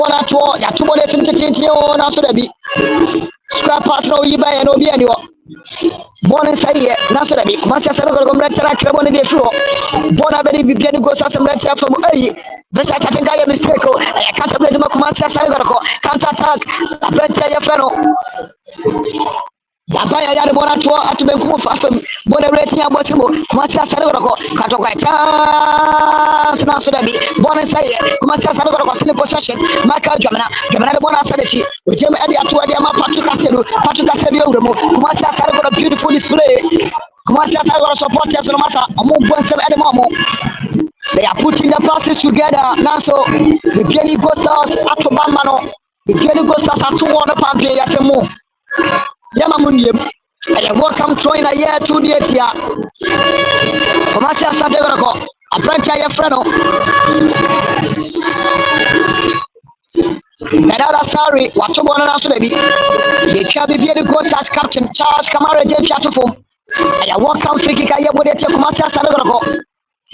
bona to ya to bona sim tete o na so da bi square pass no yi ba ya no bi ani o bona sai na so da bi kuma sai sare ko mra tara kira bona de shuo bona be bi bi ni go sa mra tara from ayi this attacking guy mistake o ya can't play the kuma sai sare ko counter attack brete ya freno Dabaya ya bona to atubenkumu fafem bona reti ya bosimo kuma sia sare ko katoka chance na so dabi bona sai kuma sia sare ko sile possession maka jamana bona sare chi ojem edi atu edi ma Patrick Asedu uremo kuma sia sare ko beautiful display kuma sia sare ko support ya so masa omo bon se edi mo they are putting the passes together now so the Pieni Ghosters atobamba no the Pieni Ghosters atu wona pampe ya semu Yama Mundim, and welcome trying a year to the year. Commercial Santegoro, a branch of Freno. Another sorry, what to one another baby. The Cabby Beauty Coast as Captain Charles Camara James Chatufum. And welcome Freaky Kaya with the Commercial Santegoro.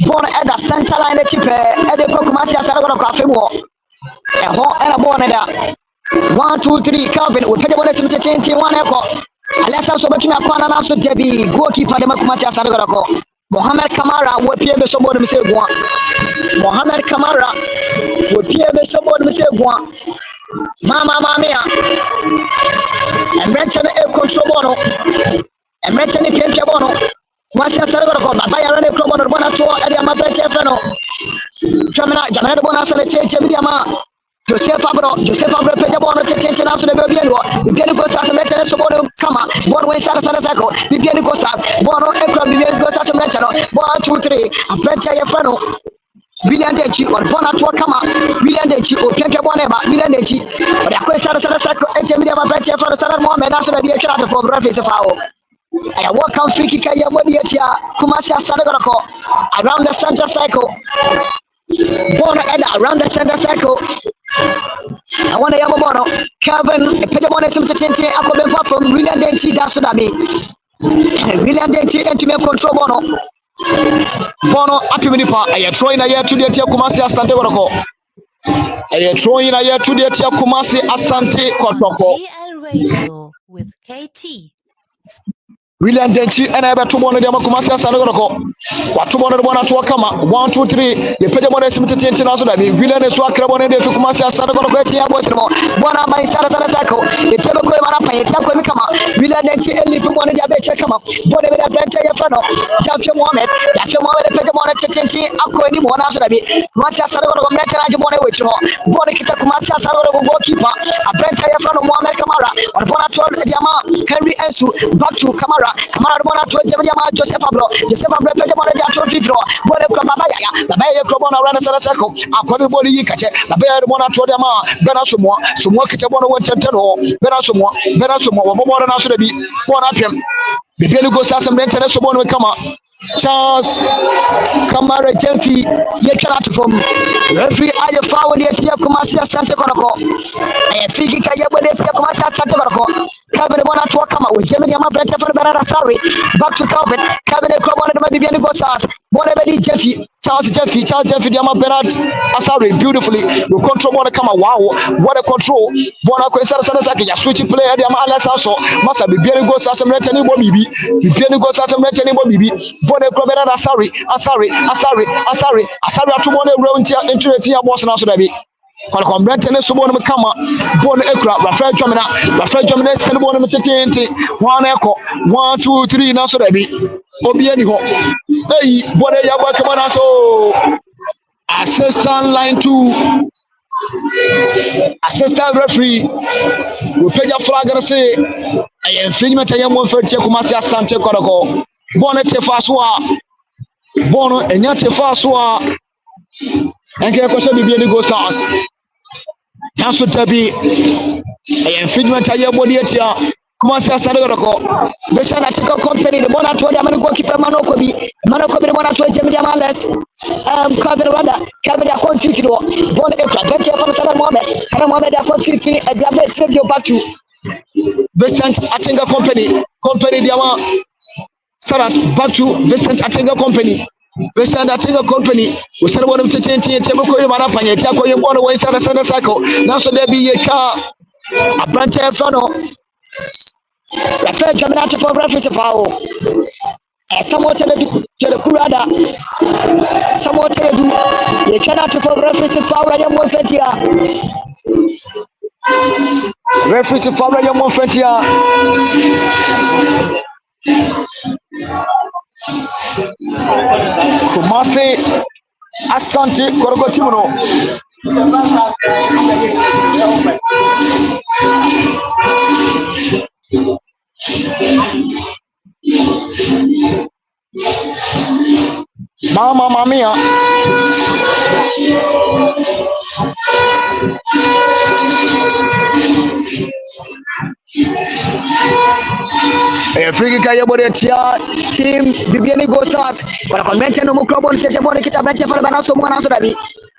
Born at the center line of Chip, at the Commercial Santegoro Cafe War. And a born at that. 1, 2, 3, Calvin, we pay the bonus to 1 echo. Unless I'm so much my corner now, so Debbie, goalkeeper, the Makumata Sadako. Mohamed Kamara will be able to support him, say one. Mohamed Kamara will be able to support him, say one. Mama Mia and Renton a control bono and Renton a Pia Bono. Once I started to go, but I ran a club on the one at 2 at the Amapete Freno. Jamana Bonas and the Chama. Joseph Fabro page bono tete na so de be bienwo bieni ko sa mete so bono kama bono we sara sako bieni ko sa bono ekra bieni ko sa mete no 1 2 3 apete ye frano William Dechi or bona to kama William Dechi o peke bono ba William Dechi o da ko sara sako eche mi ba apete ye frano sara mo me na so be ekra to for referee fawo I welcome free kick ya body etia Kumasi Asadego ko around the center cycle Bono Eda around the center cycle. I want to have a bono. Calvin, a pet bonus to Tintin, I could be from William Denty, that's what I mean. William Denty, and to make control Bono. Bono, happy Minipa, I am throwing a year to the Tia Kumasi Asante Koroko. I am throwing a year to the Tia Kumasi Asante Koroko. GL Radio with KT. William Denchi and I have 2 more Kumasi Asante. What 2 more to Kama 1 2 3 the page more estimate international that William is what Crabon and the Kumasi Asante was one of my Sarasako. It's ever going up and Taco Kama. William Denchi and Lipu one of the Abecha Kama. Whatever the Brenta Yafano, Tafio Mohammed, Tafio Mohammed, the page more Tinti, Ako any one after the Kumasi Asante Meta Bone which Bonikita Kumasi Asante goalkeeper, a Brenta Yafano Mohammed Kamara, or Bonato Yama, Henry Ensu, back to Kamara. Kamara bona to Joseph Pablo pete bona dia to fifro bona ko baba ya ko bona rana sala sako akobi boli yikache baba ya bona to dia ma bena sumo kite bona wonte no bena sumo wo bona na so da bi bona pem bibielu go sasem den tene so bona kama Charles Kamara Jemfi yekala from referee aye forward yetia Kumasi Asante Koroko aye fiki kaya bode yetia Kumasi Asante Koroko Calvin bona to kama we Germany ama brete for better sorry back to Calvin e club one de bibiani go sas bona be Jemfi Charles Jemfi di ama Bernard sorry beautifully we control bona kama wow what a control bona ko sara saki ya switch play di ama ala saso masa bibiani go sas mrete ni bo bibi bibiani go sas mrete ni bo bibi Bone Crobera Asari atumone ewrontia entry ya boss na so da bi kwalkom brentene so bone kama bone ekra Rafael Jomina sel bone metete one echo 1 2 3 na so da bi obi ani ho ei bone ya gba kama na so assistant line 2 assistant referee we page a flag and say I infringement I am one for Kumasi Asante Koroko Bono Tefaswa Bono Enya Tefaswa and get a question to be any go stars. Council Tabi a infringement I am body at ya Kumasi Asante the Sanatico company the Bona to the American keeper Manokobi the Bona to Jemmy Amales Cabin Rada Cabin Akon 50 Bon Ekra get your Salam Mohammed Akon 50 at the Abbey you back to Vincent Atenga company Diama Sarat back to Vincent Atenga company Vincent Atinga Company, we said one of the Table Manapanya, Taco, you want to waste on a center cycle. Now, so there be a car, a branch of funnel. The first coming out for reference of power. Somewhat to the Kurada, somewhat to do. You cannot for reference of power. I am 120. Reference of power. I am 120. Kumasi Asante Korogotimono. Mama Mamia. Free kaya bore tia team Bibiani Go Stars kwa convention mu club on sese bone kita branch fa bana so mo na so dabi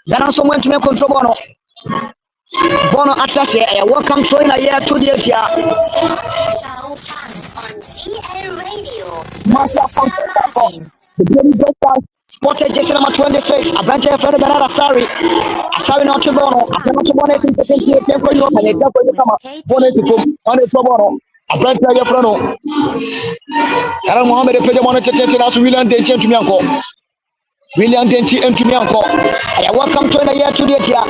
bana so mo ntime control bono atase welcome trainer here to the tia on CL Radio Bibiani Go Stars Sported jersey number 26 branch fa bana Asari not to bono abana to bono tin percent tempo yo kale tempo yo kama bono tipo on to bono Abranta ya frano. Sara Mohammed peja mwana tete na William Denchi entumi anko. William Denchi entumi anko. Aya welcome to the year to the year.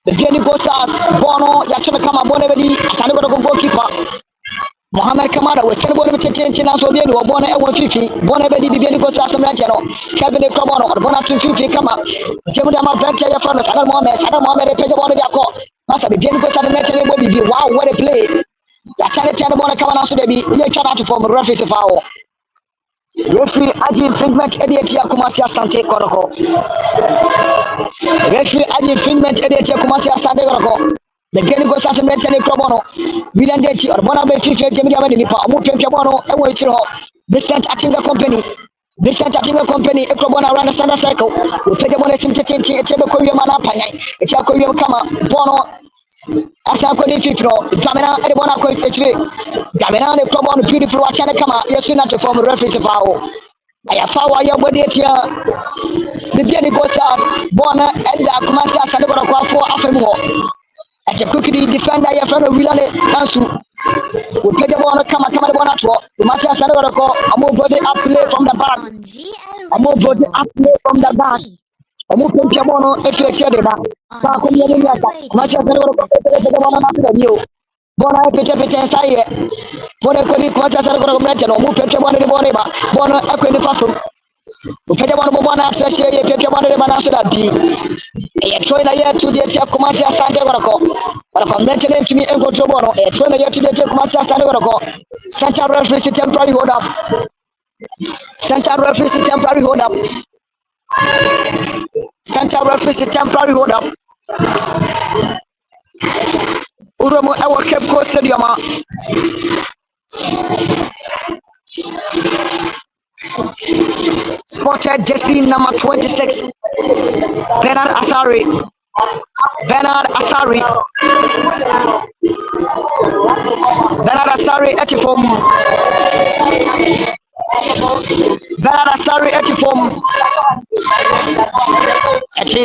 The Jenny Bostas Bono ya tuna kama bone bedi asani ko goalkeeper. Mohammed Kamara we sene bone tete na so bieni wo bone e won fifi bone bedi Jenny Bostas amrante no. Kevin de Crobono bona tun fifi kama. Jemu da ma Abranta ya frano Sara Mohammed peja bone dia ko. Masa Jenny Bostas amrante ne bo bibi. Wow, what a play. Ya chane tena bwana kama naso debi ile kana to form referee fao referee aji infringement ediet ya Kumasi Asante Koroko referee aji infringement ediet ya Kumasi Asante Koroko the Geni Go Sasa Metene Krobono William Dechi or bona be fifi jemi ya bani pa amu pempia bono ewo ichiro Vincent Atinga Company e Krobona around the center cycle upege bona timtetenti echebe ko wiema na panyai echa ko wiema kama bono asa ko ni fifro jamena e bona ko echire jamena ne club on beautiful wa chane kama yesu na to form reference fao aya fao ya body etia Bibiani Go Stars bona enda Kumasi Asante ko afo afemu ate quickly defender ya front wilane ansu upege bona kama bona to Kumasi Asante ko amo body up play from the back Amu pempia bono efektia de ba. Ka ko mi ni ata. Ma cha ko ko bono na de bio. Bono e pete sai e. Bono ko ni ko cha sa ko mrete no mu pempia bono de bono ba. Bono e ko ni fafu. O pede bono bono na cha she e pempia bono de ba na so da bi. E tro na ye tu de tia Kumasi Asante ko. Ko mrete le tumi en control bono. E tro na ye tu de tia Kumasi Asante ko. Center referee temporary hold up. Center referee temporary hold up. Uromo ewa Cape Coast Stadium. Sported jersey number 26. Bernard Asari etiform. Bernard Asari etiform. Eti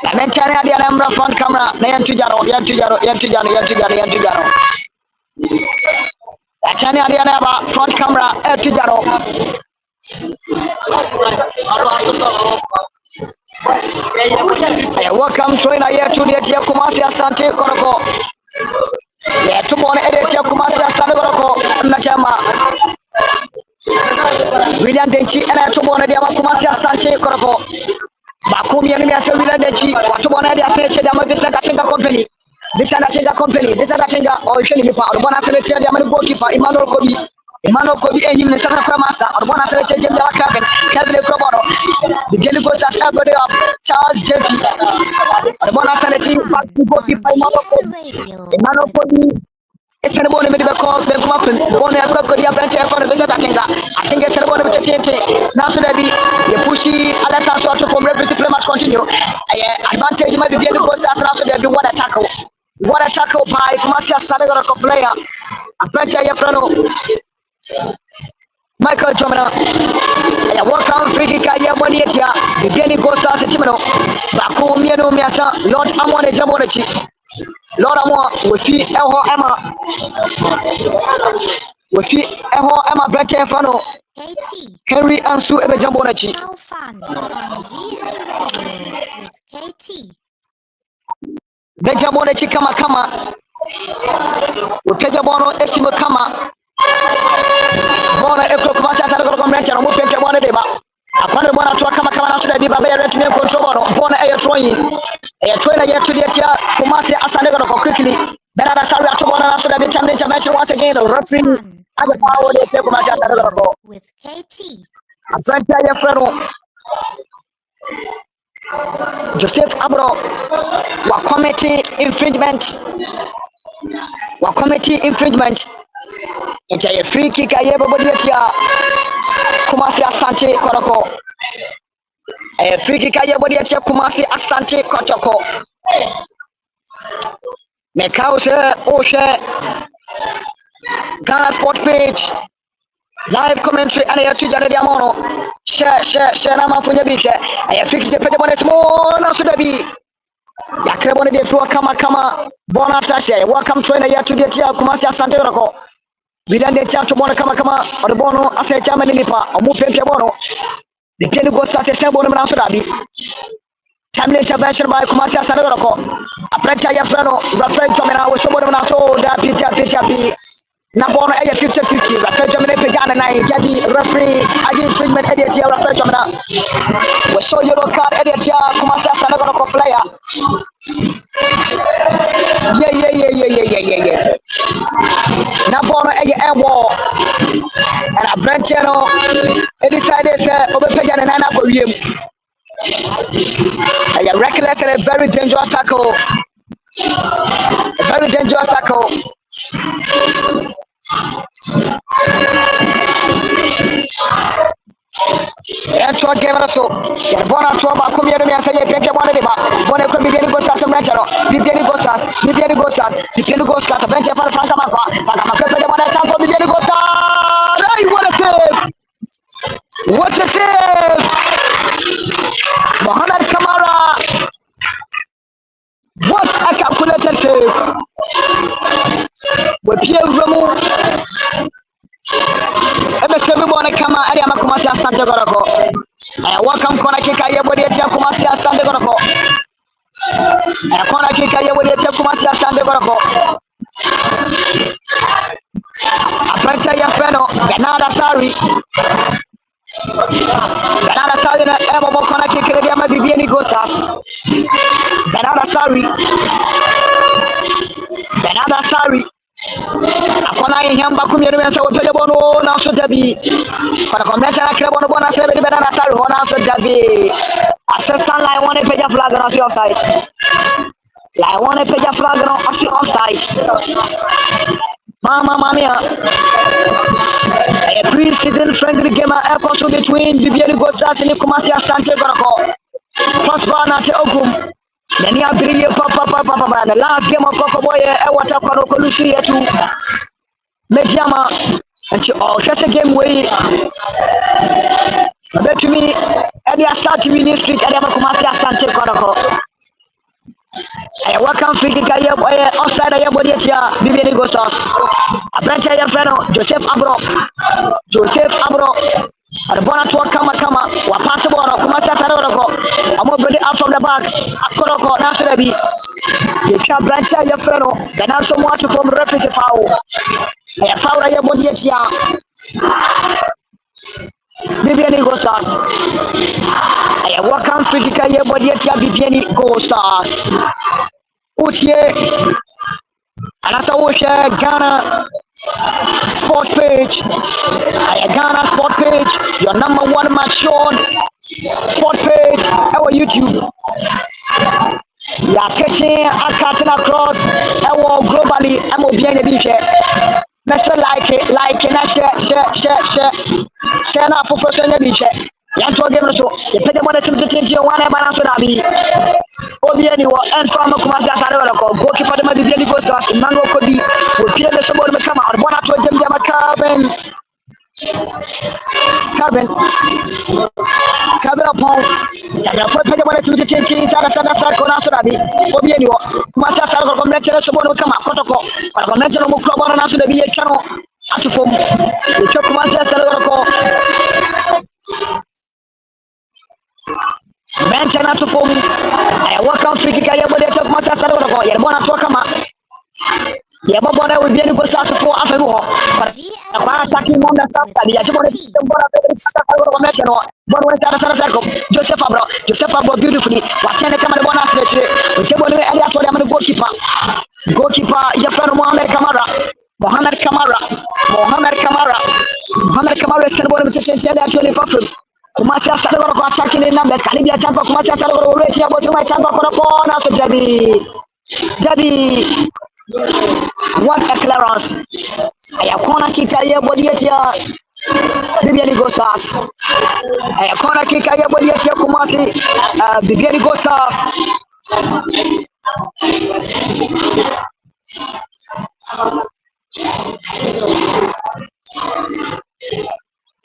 amentane adi alambra front camera na yantujaro. Atane adi alaba front camera etujaro. Welcome trainer here to the Kumasi Asante Koroko. Yeah, tomorrow edit Kumasi Asante Koroko Nachama. William Denchi and tomorrow the Kumasi Asante Koroko. Bakumi and me as William Denchi, what tomorrow they are saying that Vincent Atinga Company. Vincent Atinga or Shani Power, one after the chair, the goalkeeper, Emmanuel Kobi, and him, the Santa Master, or one after the chair, Kevin Crobono, the Gilly Coast as everybody up, Charles Jeffy, or one after the team, goalkeeper, Emmanuel Kobi. It's a bonnet with the call, the muffin, one has got the branch for the visit. I think it's a bonnet with the change. Now, so that you pushy, Alata sort of from referee to must continue. Advantage might be able to go that's after they do what a tackle. What a tackle by Kumasi Asante player. A branch of Frano. Michael Jomina. I walk on free kick. I am one yet here. Beginning goes to us. Timino. Baku Miano Miasa. Lord Amon Jamonachi. Lord Amon with feet. Emma. With feet. Emma Brett Fano. KT. Henry and Sue Ebe Jamonachi. How fun on GI Radio with KT. Benjamonachi kama. Upeja bono esimo kama. Bona ekro kuma sasa na kwa mrencha no mupempe bona deba. Apana bona to kama na so da bi baba yare tumi control bono. Bona e troyi. E troyi na yetu dia tia kuma se asane ko quickly. Benada Sari ato bona na so da bi tamne champion once again the referee aga power de kuma sasa na ko. With KT. Apanta ya freno. Joseph Abro wa committee infringement. It's a free kick. I have a Kumasi Asante Koroko. A free kick. I have a Kumasi Asante Kotoko. Mekause Oshe Ghana Sport Page. Live commentary and a Tijana Diamono. Share Nama Punjabi. I have free kick. It's more now to the be. Yakrebone de through kama bona tasha welcome trainer ya to get ya Kumasi Asante Roko vidande chacho bona kama obono ase chama nipa omupempia bono the piano go start a sembo na so dabi time intervention by Kumasi Asante Roko apreta ya freno referee tomena we so bona na so da pita na bono e 50-50 referee tomena pegana na jadi referee agi infringement edit ya referee tomena we show yellow card edit ya Kumasi Asante Roko player. Yeah. Now, Bono, a wall, and a branch channel. Every side is over Pagan and Anna for you. I recollect a very dangerous tackle. Entra game so. Ya bona tuaba kumyero mi asaye pepe bona deba. Bona ko bibieni gosta semracharo. Bibieni gostas. Benche para Franka Makwa. Franka Makwa pepe bona chanto bibieni gosta. Hey, what a save. Mohamed Kamara. What a calculated save. We Pierre Remo. Ebesebe bona kama area Kumasi Asante Koroko. Welcome kona kika yebodi etia Kumasi Asante Koroko. Kona kika yebodi etia Kumasi Asante Koroko. Aprenta ya freno Benada Sari na ebo kona kika ya mabibieni Gostas. Benada Sari akona ihamba kumyero mensa wopeje bono na so dabi para kometa na krebo no bona sebe de Benada Sari hona so dabi assistant line one page flag on the offside line one page flag on the offside mama mia a pre-season friendly game also between Bibiani Gostas and Kumasi Asante Koroko Prosper na te ogum Nani abiri papa the last game of Papa Boy wata Koroko lusu yetu Mediama and just a game way bet to me and they start ministry at Kumasi Asante Koroko. I welcome free kick outside ya body ya Bibiani Gostas. Aprenta ya freno Joseph Abro Arbona to kama wa pass bono Kumasi Asante Koroko. Amo bring it out from the back Koroko na so be the cap branch ya freno then also want to from referee foul ya foul ya body ya Bibiani Gostas. I welcome free kick ya body ya Bibiani Gostas. Utie anasa woshe Ghana Sport Page. Ghana Sport Page, your number one mature sport page our YouTube. You are cutting and cutting across our globally MOBN BK. Mr. like and share now for personal BK. Yanto game so the pay the money to change your one balance on Abi. Obiani will end from Kumasi Asante Koroko. Goalkeeper the Bibiani Gostas, Mango Kobi, will play the Sobor Makama or one to them Carbon. Kevin upon the purpose of the teaching Sarasana Sarkona Surabi, Obienio, Massa Sarko Convention Sobono Kama, Kotoko, or Convention of Mukroban after the Via Cano, Atufum, the Chokumasa Sarko. Mention Atufum, I walk out freaking Kaya, but it's of Massa Sarko, Yamona Tokama. Yabona will be able to start to go after war. But attacking on the top, the Joseph Abro beautifully. Watching the camera bonus, which you want to add for them the goalkeeper. Goalkeeper, your friend Mohamed Kamara. Mohamed Kamara is going to change the actually for free. Kumasi Salvador attacking in numbers. Can be a champ of Kumasi Salvador already about my champ of corner to Debbie. What a clearance! I have corner kick a body at your Bibiani Gostas. I have corner kick a body at your Kumasi Bibiani Gostas.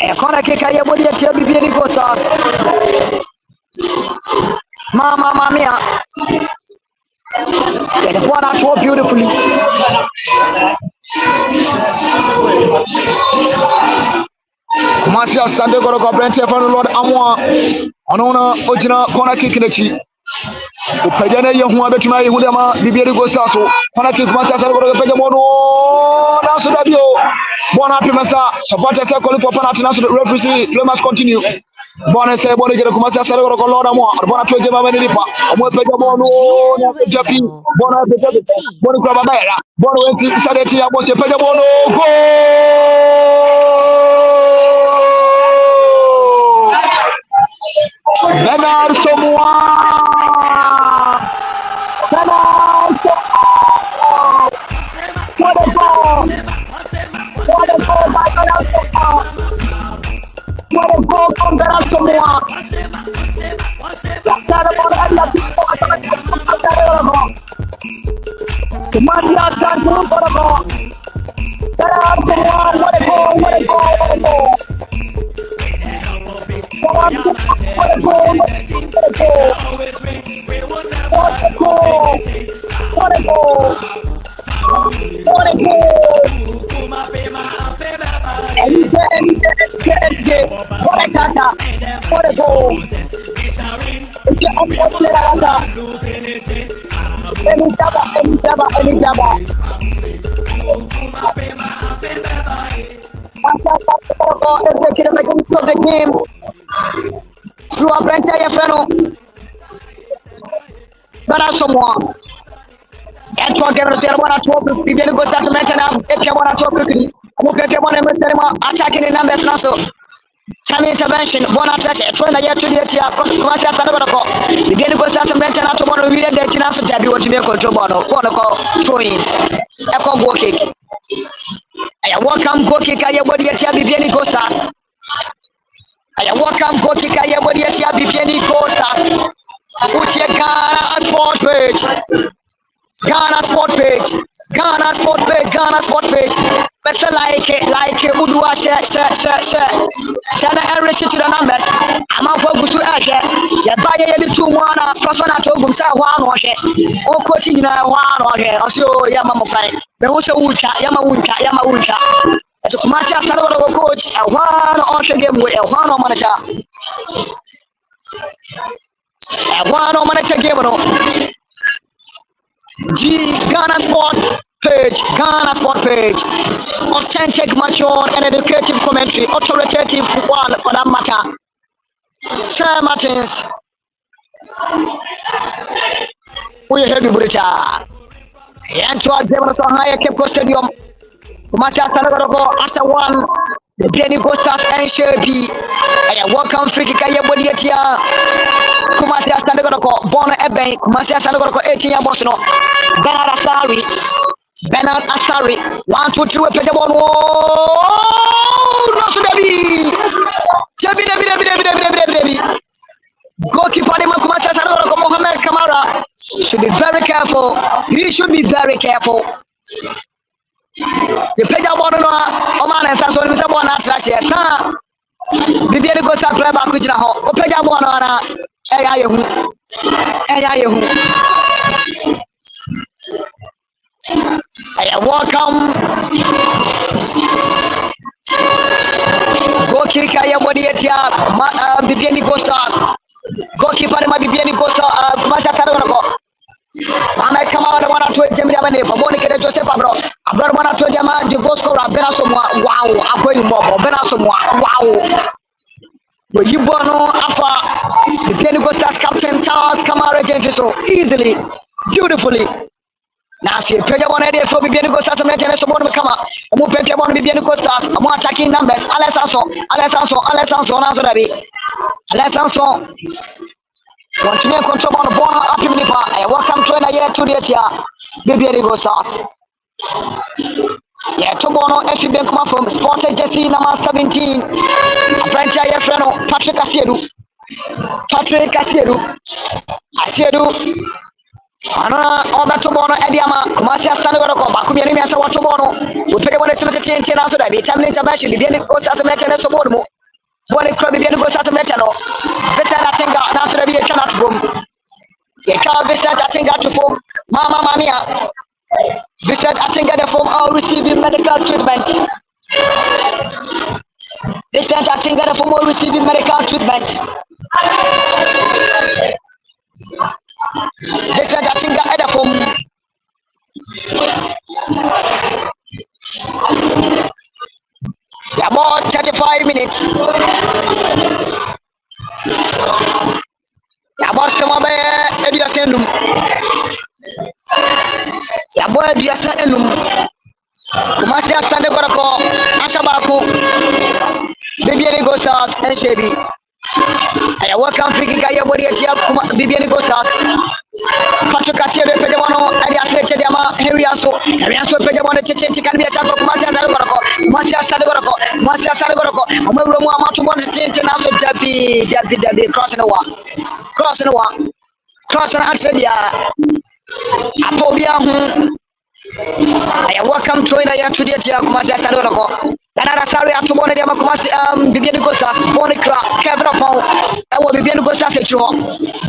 I have corner kick a body at your Bibiani Gostas. Mama mia. Yeah, the one out so beautifully. Kumasi Sunday go to Brent for Lord Amwa. Onona Ojina corner kick in the chi. Upajana Yahu Betuna Yudama, Bibiani Gostaso, corner kick Kumasi go to Pejamono. Now so that you one happy massa, supporters are calling for penalty. Now so the referee play must continue. Bona say bona gere Kumasi Salvador ko Lord Amwa. Bona to give am any pa. Omo Pejamono Japi. Bona Pejamono. Bona ko Babera. Bona wenti Sadeti Abo se Pejamono go. Bernard Samoa. What a goal by Bernard Samoa. What a goal from Bernard Samoa. The game through a branch of friend, but as someone and to get a one at 12, we go start to mention if you want to talk quickly. Attacking the numbers now. So, Tammy intervention, one attack, trying to get to the Commercial Sadako. We didn't go start to mention out tomorrow. We didn't get to Debbie what to make control bottle, throwing, echo go kick. I welcome go kick. I body at Yabiani Costas. I welcome go kick. I body at Yabiani Costas. Put your Ghana sport page. Ghana sport page. Better like Udua share. Shana enrich to the numbers. I'm out for good to add. You buy a 2-1 plus 1 at home. Say 1 or share. Or coaching 1 or share. Also, Yamamokai. But also Yamawunka. As a commercial Salvador coach, a 1 or share game with a 1 or manager. A 1 or manager game. Ghana Sport page. Authentic, mature, and educative commentary. Authoritative one for that matter. Sir Martins. We have you, Brita. And to our Devon High Cape Stadium. Mata Taragoro, Asa 1. The Penny Costas and Sherby. I welcome Friki Kaya Bodiatia. Kumasi Sanagoro, Bona Ebe, Kumasi Sanagoro, 18 years Bosno. Bernard Asari, 1, 2, 3, Pejabon. Oh, Debbie. Goalkeeper Kumasi Sanagoro, Mohamed Kamara should be very careful. He should be very careful. The page of one man and Sanson is a one attract yes, sir. Bibiani go sa play back with na ho. O page of one na eya yehu. Welcome. Go kick ya body etia Bibiani go stars. Go keep ma Bibiani go stars. Kumasa saroko. Mama kama wale wana tuwe jemia bane paboni kede Joseph abro wana tuwe jama the goal scorer bena so wow akwenyi mbobo bena so wow we yibono afa the Bibiani Gold Stars captain Charles Kamara Jemfiso easily beautifully na si peja bona ide for Bibiani Gold Stars mete so bona kama mu pepe bona Bibiani Gold Stars mu attacking numbers Alessandro na so dabi Alessandro continue control on the ball up in the park. Welcome to the year to the year. Bibiani Gold Stars. Yeah, Tobono FB come from Sported Jesse number 17. Apprentice your friend Patrick Asiedu. Ana oba Tobono Ediama. Kumasi asana goroko. Bakumi yemi asa wa Tobono. Upeke wane simete TNT na so da. Bitamini intervention. Bibiani Gold Stars mete so bodu mo. Bone club Bibiani Gold Stars mete no. Vincent Atinga na so da bi e twa na to bom. Ye ka Vincent Atinga to form. Mama mia. Vincent Atinga the form all receiving medical treatment. Vincent Atinga the form all receiving medical treatment. Vincent Atinga at the form. Yeah, about 35 minutes. Yeah, about some of the Ediasendum. Yeah, boy, Ediasendum. Kumasi Asande Gorako, Ashabako, Bibiani Gold Stars, and Shebi. I welcome Friki Kaya Body at Bibiani Gold Stars. Patrick Castillo Pedamano, Adias Chediama, Heriaso, Pedamano, Chichi can be a chako, Kumasi Gorako, Kumasi Asagorako, Omerumo Amatu want to change and after Debbie crossing the wall. Crossing Arabia. Apobia. I welcome Troina to the Kumasi Asagorako. Another sorry after one of them, Bibiani Gold Stars, Bonicra, Kevin Pong, and what Bibiani Gold Stars is true.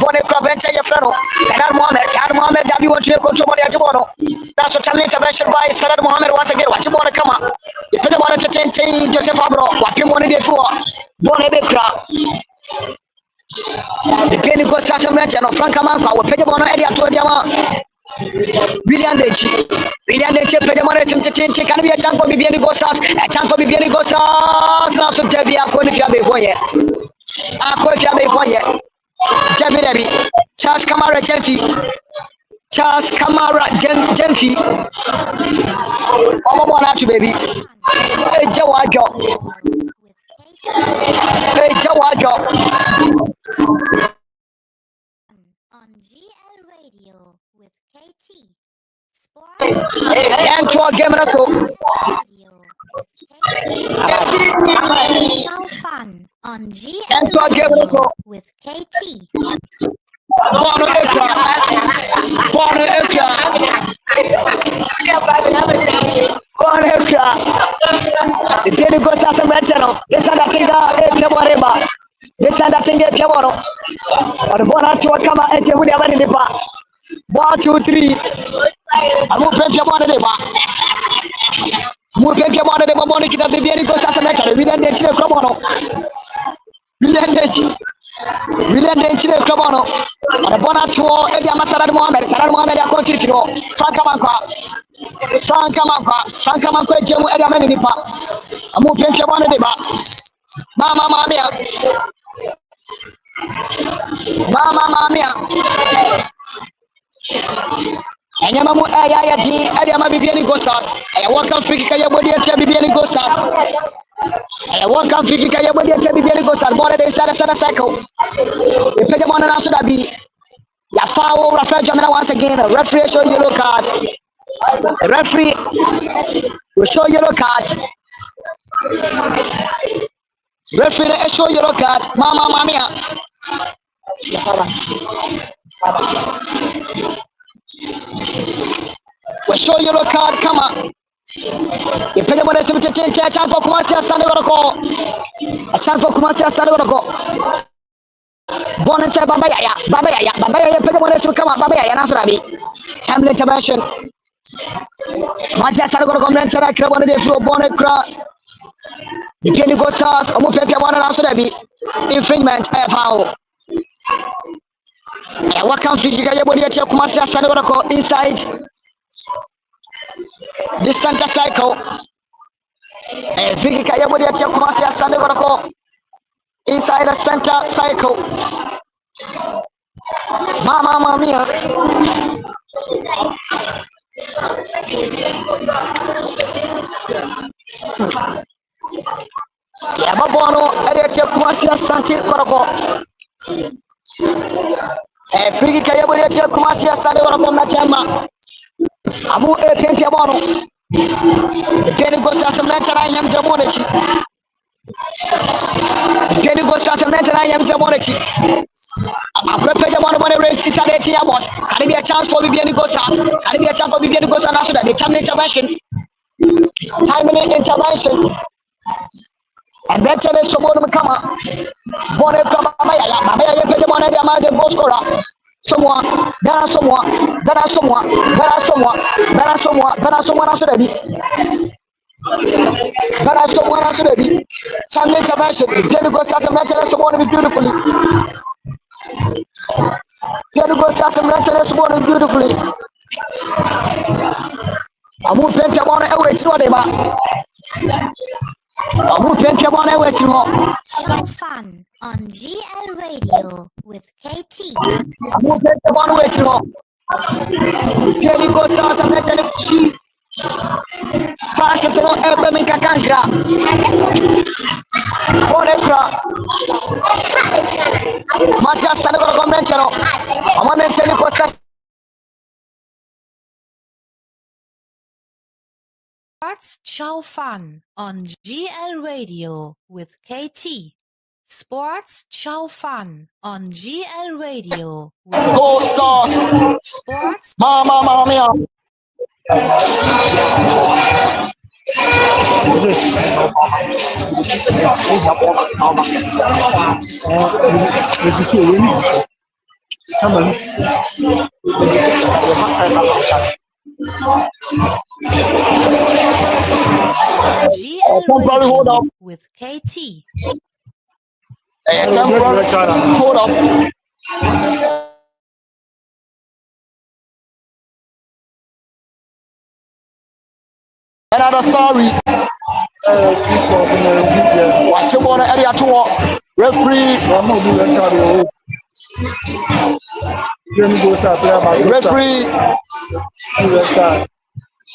Bonicra, Venture, your friend, Saddam Mohammed, W. Want to control the Ajabono. That's what talent intervention by Saddam Mohammed once again. What you want to come up? You put them on entertain Joseph Abro, what you want to do for Bonicra. Bibiani Gold Stars and Regina, Frank Amanka, what Pedamano area to Diama. William Deji, Pedamano, can be a chance for Bibiani Gold Stars, a chance for Bibiani Gold Stars, now so Debbie, I'm going to be for you. I'm going to be for you. Debbie, Charles Kamara Jemfi. Oh, one out, baby. Hey, Jawajo. On GL Radio with KT Sport. And to our game Show fun on GL Radio with KT. Bono Ekra. The Bibiani Gold Stars and Regina. This is that thing up. This and that thing get Piaboro. Or the one to come out and tell you in the bar. 1, 2, 3. I move Piaboro the bar. Move Piaboro the Bobonic of the Bibiani Gold Stars and Regina. We didn't get Cromono. We didn't get Cromono. Or the Bonato, Eddie Saddam Mohammed, a country to Frank Amanka, Jemu Eddie Manipa. I move Piaboro the bar. Mama mia. Anyamamu ayaji Adiama Bibiani Gold Stars. I welcome Friki Kaya Body at Bibiani Gold Stars. I welcome Friki Kaya Body at Bibiani Gold Stars. More than Sada cycle. The Pedamon and Asuda be Yafao Rafael Jamina once again. A referee show yellow card. The referee will show yellow card. Referee show yellow card. Mama mia. We show yellow card. Come on. Ipenya bwana simu chenche a chance for Kumasi Asante Goroko. A chance for Kumasi Asante Goroko. Bonus Baba Yaya penya bwana simu kama Baba Yaya nasurabi. Time intervention. Kumasi Asante Goroko mlenchera kila bwana defu bwana kra. Ipenya Gostas omu penya bwana nasurabi. Infringement foul. Welcome free kick ya body ya Kumasi Asante Goroko inside the center cycle. Free kick ya body ya Kumasi Asante Goroko inside the center cycle. Mama mia. Ya babono ya Kumasi Asante Goroko. Free kick ya body ya Kumasi Asante Goroko machama. Amu pempi ya bono. Peni gosta semnetara yam jamonechi. Peni gosta semnetara yam jamonechi. Akwe peja bono bono race sadeti ya boss. Can it be a chance for Vivian Gostas? Can it be a chance for Vivian Gostas now so that the time intervention? Timely intervention. And then tell us about the kama. Bono kama Maya peja bono dia ma de goal scorer. Someone now so ready. Time intervention. Then go start some letters someone beautifully. I'm moving to one away to whatever. I'm moving to one away to Show fun on GL Radio with KT. I'm moving to one way to home. Then you go start some letters. Passa se non è per mica cancra. Buone cra. Ma si stanno con convencano. Ma menzioni questa. Sports Show Fun on GL Radio with KT. Sports Show Fun on GL Radio with KT. Sports. Mamma mia. GL Radio with KT. Hold up. Another sorry. Watch him on the area to walk. Referee. Referee.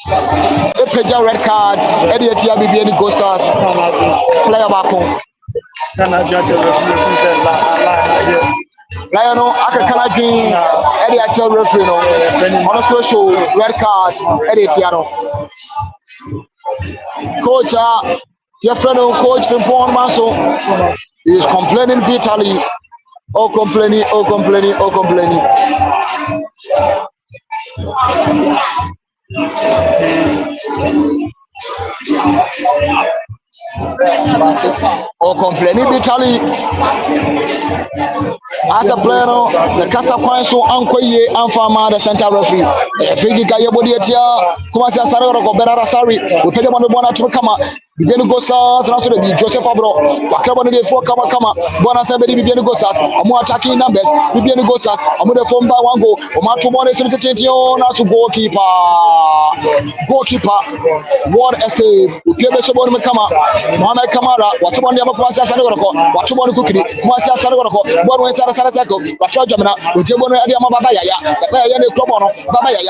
A player red card. Eddie Tiabi any Ghostas. Player back home. Lionel Akakalagin, Eddie Achel referee, no, on a social red card, Eddie Tiano. Coach, your friend, coach from Paul Maso is complaining bitterly. Oh, complaining. Or complaining bitterly. As a player, the Casa Quanso, Uncle Ye, and Farmer, the center referee. Free Gaya Bodia, Kumasi Sarah, Berara Sari, we pay them on the one to come up. Begin to go stars, and also the Joseph Abro, Wakabon de four Kama, Bonasabedi begin to go stars, and more attacking numbers, we begin to go stars, and with the phone by one go, or Matumon is now to goalkeeper, what a save, we pay the Sabon Kama, Mohamed Kamara, what one the Masa Sanoko, what you want to cook, Masa Sanoko, what was Sarasako, Rasha Jamana, with Jabon Adiama Babaya, the Klobono, Babaya,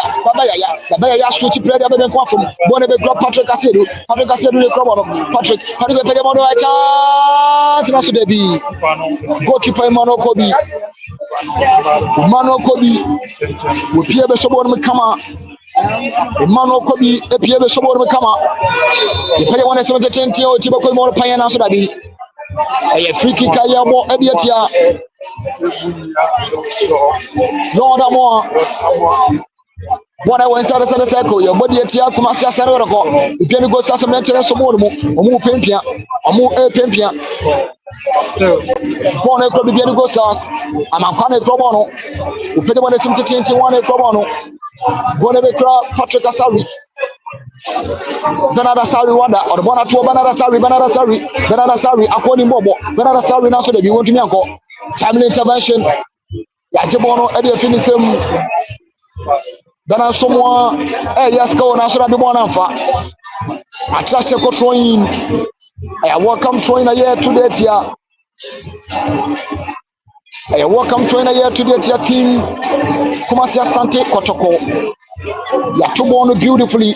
the Baya switch player, the Quafum, Bonnet Patrick Cassido, Patrick Pejamono chance na sudebi goalkeeper Mano Kobi upie be sobor me kama Mano Kobi epie be sobor me kama ipeja wana 70 o tiba ko mo panya na so dadi e free kick ya mo ebietia no da mo Bona when sada sada cycle your body etia kuma sia sare roko ipiani go sasa mlentere so mo mu pempia omu pempia bona ko bibiani go sas amankwa na pro bono upede bona sim tete one pro bono bona be kra Patrick Asari Banana Sari wada or bona to Banana Sari akoni mbobo Banana Sari na so de bi wontu mi anko timely intervention ya jebono e de finish him Dana someone yes go na so da bi bona mfa atrase ko throwing I welcome throwing a year today here I welcome throwing a year today here team Kumasi Asante Kotoko ya tubono beautifully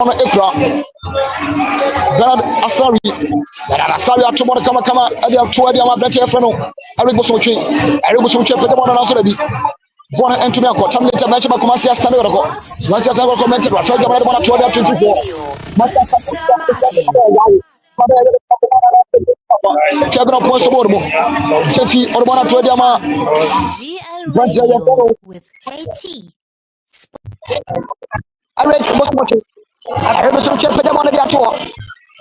on Ekra Bernard Asari atubono kama adi atuadi ama brete freno Eric Bosochi pete bona na so da bi bona entumi akọ tam later match ba Kumasi Asante ko comment wa fa jama bona atuadi atutuko Kevin up once more. Chefi Orbana to Diama with KT. I read I heard some chef for them on the tour.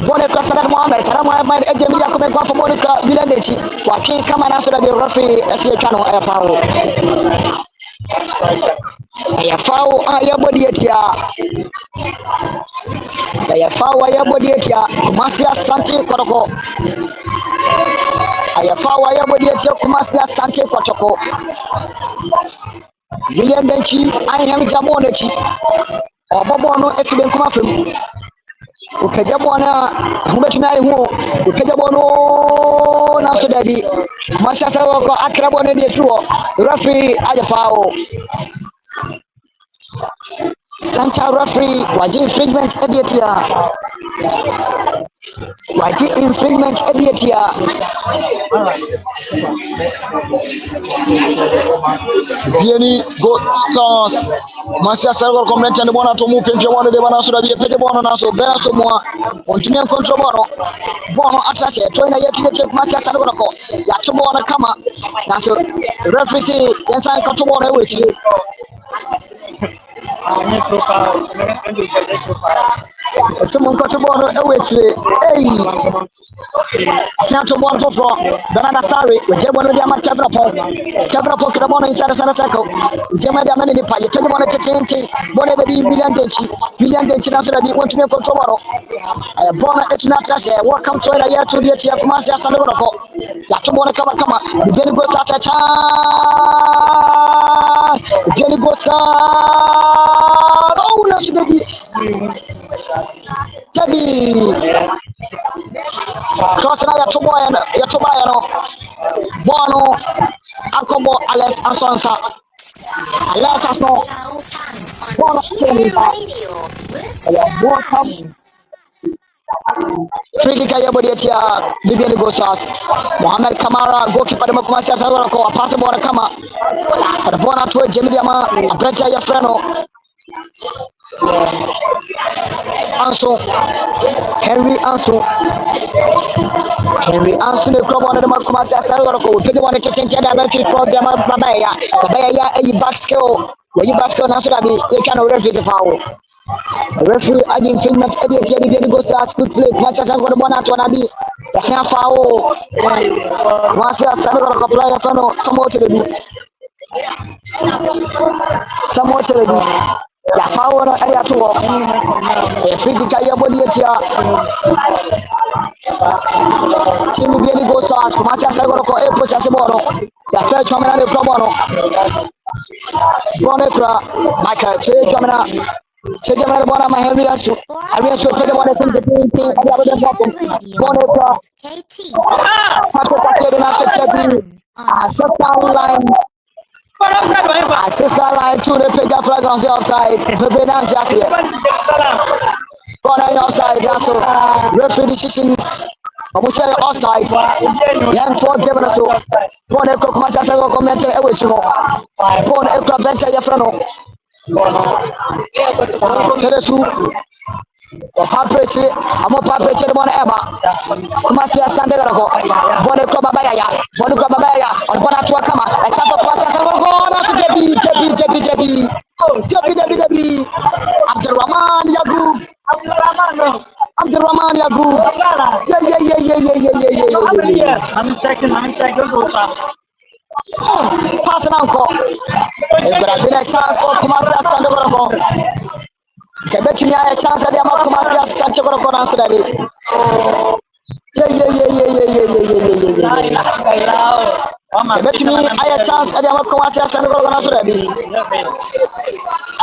Bonnet Crassan Mohammed, Salam, Edemi Yakuba for Monica Villaneti, Joaquin come and answer the referee as your channel air power. Air foul, your body at ya. Air foul, your body at ya. Kumasi Asante Kotoko. Air foul, your body at ya. Kumasi Asante Kotoko. William Benchi, I am Jamonechi. Obobono ekibe nkuma fem upeja bwana humetuna ihu upeja bono na so dadi masasa ko akra bono de tuo referee aja fao Santa referee waji infringement editia Bieni go toss Masia server comment and bona to move pempia one de bana so da bi pete bona na so bera so mo continue control bono attache toina yetu check Masia server ko ya to bona kama na so referee yensa ka to bona we chire someone got to borrow a witchery. Hey, Santo Bon for Banana Sari, with Jabon of Yama Cabra Pokemon inside a Sarasako, Jama Damani Pay, Pokemon at TNT, whatever the Billion Denchi, after I want to make tomorrow. A bona et natasha, welcome to a year to the Tiakumasa Saloroko. Yatomona Kama, the Benigos at a Benigos. Oh, no, baby. Tabi cross na ya toboya no bono akobo Alex Ansonsa Alex Aso bono free kick ya body ya Bibiani Gosas Mohamed Kamara goalkeeper de Kumasi Asante ko pass bono kama para bono to Jemidi ama Brenta ya freno Anso Henry Anso the club on the Kumasi Asante ko pede one to change that benefit from them babaya a back skill where you back skill na so that you can referee the foul referee agi infringement edit ya Bibiani Gosas quick play Kumasi Asante ko bona to na bi ya say foul Kumasi Asante ko player fano somewhat to do ya fawo na area to free kick ya body etia team Bibiani Gosas Kumasi Asante ko possess ball ya fair chamana de probono bonekra Michael Chejamana bona Henry Anso pede bona team ya body bonekra line Assist line to the pick up flag on the offside. Pepe down just here. Corner offside. That's so. Referee decision. We say offside. Yan to give us so. Pon e ko Kumasi Asante ko comment e we chimo. Pon e ko benta ya frano. Teresu. Papreche, amo papreche de bona eba. Kumasi asande garako. Bone ko baba ya. Bone ko baba ya. On bona tuwa kama. Achapo kumasi asande garako. Na su debi. Debi. Abdurrahman Yagub. Abdurrahman Yagub. Yeah. I'm checking. Pass an uncle. If there has been a chance for Kumasi asande garako. Kebeti ni a chance that ama Kumasi asande garako na su debi. Kebeti ni a chance that ama Kumasi asande garako na su debi.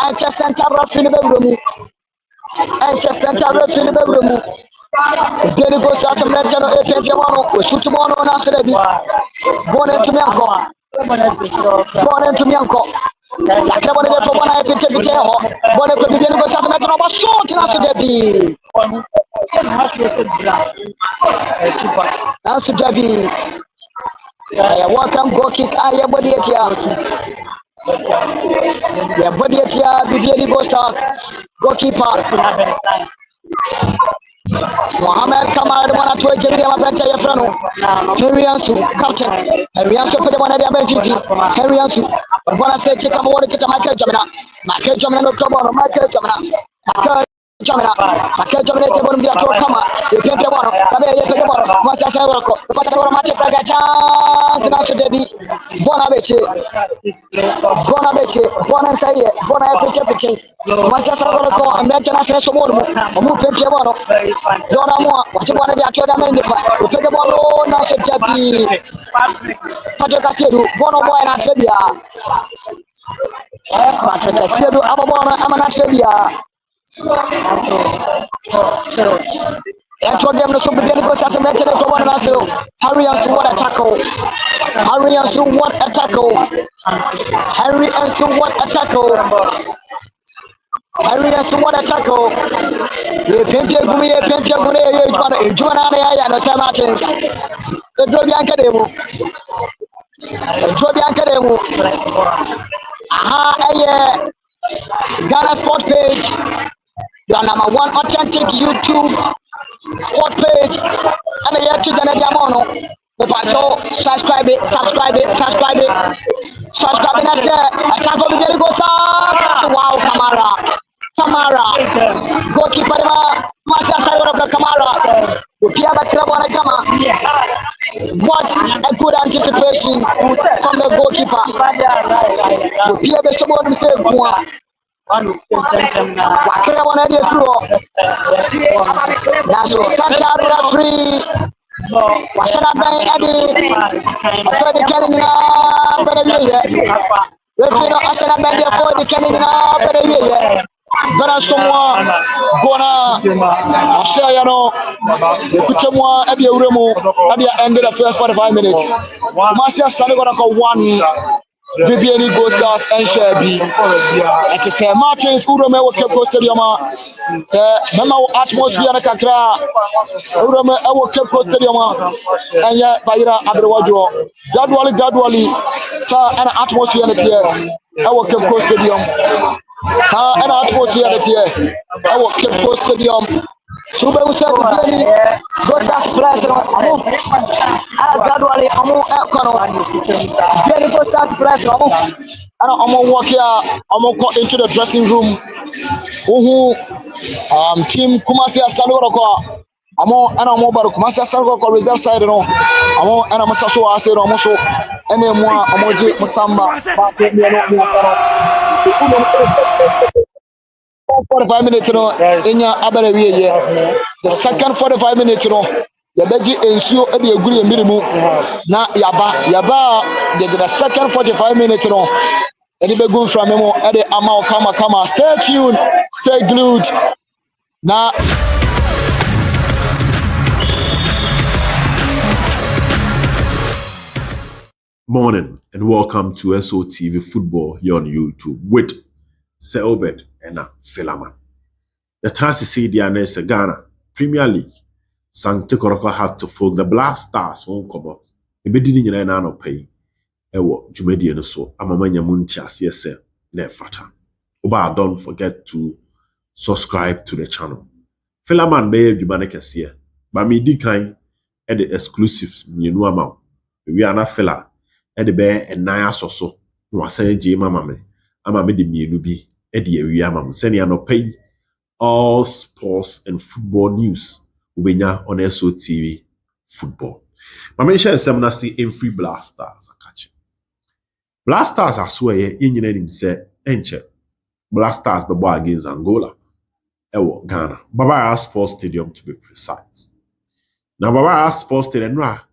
Anche center referee ni begumu. Beni go start to let you know if you want to shoot one on after the born into me uncle. Like I wanted to one I pitch every day. Born into me go start to let you know short after the bee. That's the bee. Welcome go kick I body at you. Yeah, body at you, Bibiani go stars. Goalkeeper. Mohamed Kamara wana tuwe jebidi ya mabranta ya frano. Henry Ansu, captain. Henry Ansu pede wana dia benfifi. Henry Ansu. Wana seche kama wale kita Michael Jamina no klobono. Michael Jamina tebonu bia tuwa kama. Yepempe wano. Kabe yepeke wano. Mwasi asana wako. Pata wano mate praga chance. Nacho debi. Bona beche. Bona nsaye. Bona yepeche. Mwasi asana wako. Ambecha na sene somono. Omu pempe wano. Dona mwa. Wachi wana dia tuwa dame nipa. Upeke wano nacho debi. Patrick Asiedu. Bona mwa na trebia. Patrick Asiedu. Ama na trebia. And to them, the super goes as a matter of one muscle. Harry Ansu, what a tackle! Harry Ansu, what a tackle! The Pimpia Gumi, Joanna, and Sam Martins. The Drobianca Demo. Aha, Ghana Sport page. Your number one authentic YouTube sport page. And the YouTube Ghana Diamono. The patrol, subscribe it. Subscribe and share. I can't go to go start. Wow, Kamara. Goalkeeper, Master Sarah Kamara. Ukiaba Krabana Kama. What a good anticipation from the goalkeeper. Ukiaba someone who said, Wakira wana dia through. Naso Santa referee. Washana bay adi. For the Canada, for the year. Referee no Ashana bay for the Canada, for the year. Bana someone gonna share you know the kuchemwa ebi uremo at the end of the first 45 minutes. Marcia Sani gonna go 1 Bibiani Gold Stars and Sherby. At the same Martins Urome will keep Stadium. Memo atmosphere na kakra. Urome will keep Stadium. And yet Bayra Abrewajo. Gradually sir and atmosphere na here. I will keep Stadium. And atmosphere that here. I will keep Stadium. Super Usa Bibiani Gold Stars president. Gradually Bibiani Gold Stars president. And I'm walk here. I'm go into the dressing room. Team Kumasi Asaloroko. I'm about Kumasi Asaloroko reserve side. No, and I'm so I said almost any more emoji Musamba. 45 minutes, you know, in your Abbey. The second 45 minutes, you know, the Beji ensure a agree minimum. Now, Yaba, the second 45 minutes, you know, and it good from him at the Amal Kama. Stay tuned, stay glued. Now, morning and welcome to SOTV Football here on YouTube with Sir Obed and Philaman. The Transisi Dianes Ghana Premier League Sankte Koroko had to fold the Black Stars won't come up. A bedini in an pay. Ewo Jumedian so Amamanya Muntia CSL ne fata. Oba don't forget to subscribe to the channel. Philaman be adwuma ne kese ba me di kan e the exclusives mienu ama we ana Phila e de be enan asoso no asan je mama me ama me de mienu bi e de awi ama me sene no pay all sports and football news ubenya on SO TV football. Mama share sem na see in free Blasters akache. Blasters aso ye nyina nim se enche. Blasters be ball against Angola. Ewo Ghana. Barbara Sports Stadium to be precise. Now Barbara Sports Stadium no a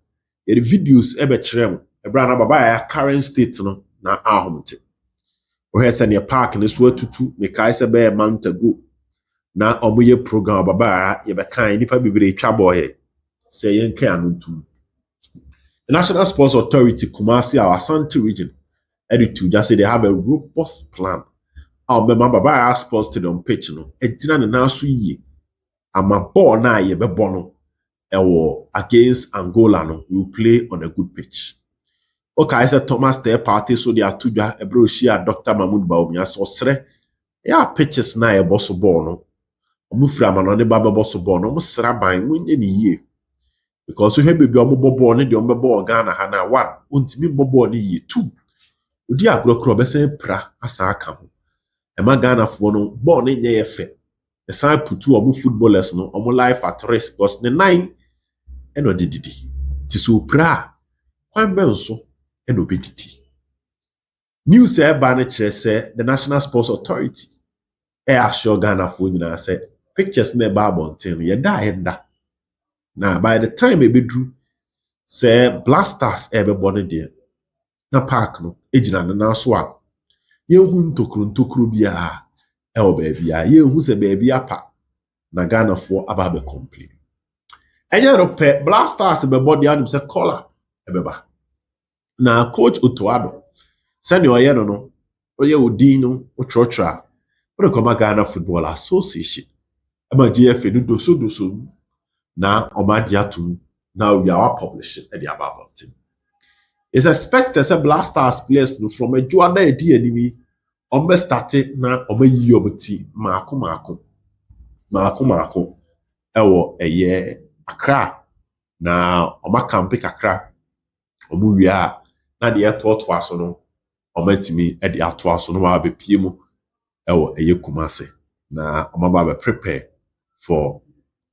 the videos ebe kyerem ebra na Barbara current state no na ahomte. We hear say near park ne so atutu me kai se be month ago. Na omoye program Barbara ye be kan nipa bibire twa boy say yenka anuntum. The National Sports Authority Kumasi our Asante region editu just say they have a robust plan. Member Barbara Sports Stadium pitch no ejina ne na so yi ama ball na ye be bono ewo against Angola no we will play on a good pitch. Okay, I said Thomas Day party so they are tudwa ebro shia Dr. Mahmoud Baumia so sre ya pitches na e boss ball no omufra ma no ne baba boss ball no mo sra ban munye ni yie because we have baby omo ball ne de omo ball Ghana ha na 1 ontimi ball ne yie 2 odi agrokro be se pra asa aka ho Ema Ghana for no ball ne nye yefe. The side put two omu footballers no omu life at risk because the 9 eno dididi. Tisu pra kwan be nso eno bedidi. News e ba ne kire say the National Sports Authority assure Ghana for nyina say pictures na ba bonten ye da enda. Na by the time e bedru say Blasters e be bone de na park no ejina na so a yehu ntokru bia e o bia yehu se bia apa na Ghana for aba be complain enya ro pe Blasters be body anim se collar e beba na coach Otuado sani oye no oye odin no otrotra o koma Ghana Football Association ama GFA no doso na omadia tum now we are publishing at the about team. It's expected say Blasters players no from a juada edi enemy ombe starte na ombe yi obti maako ewo eye Accra na oma campi kakra omu wia na de eto aso no omatimi e de ato aso no wa be pie mu ewo eye Kumase na oma ba be prepare for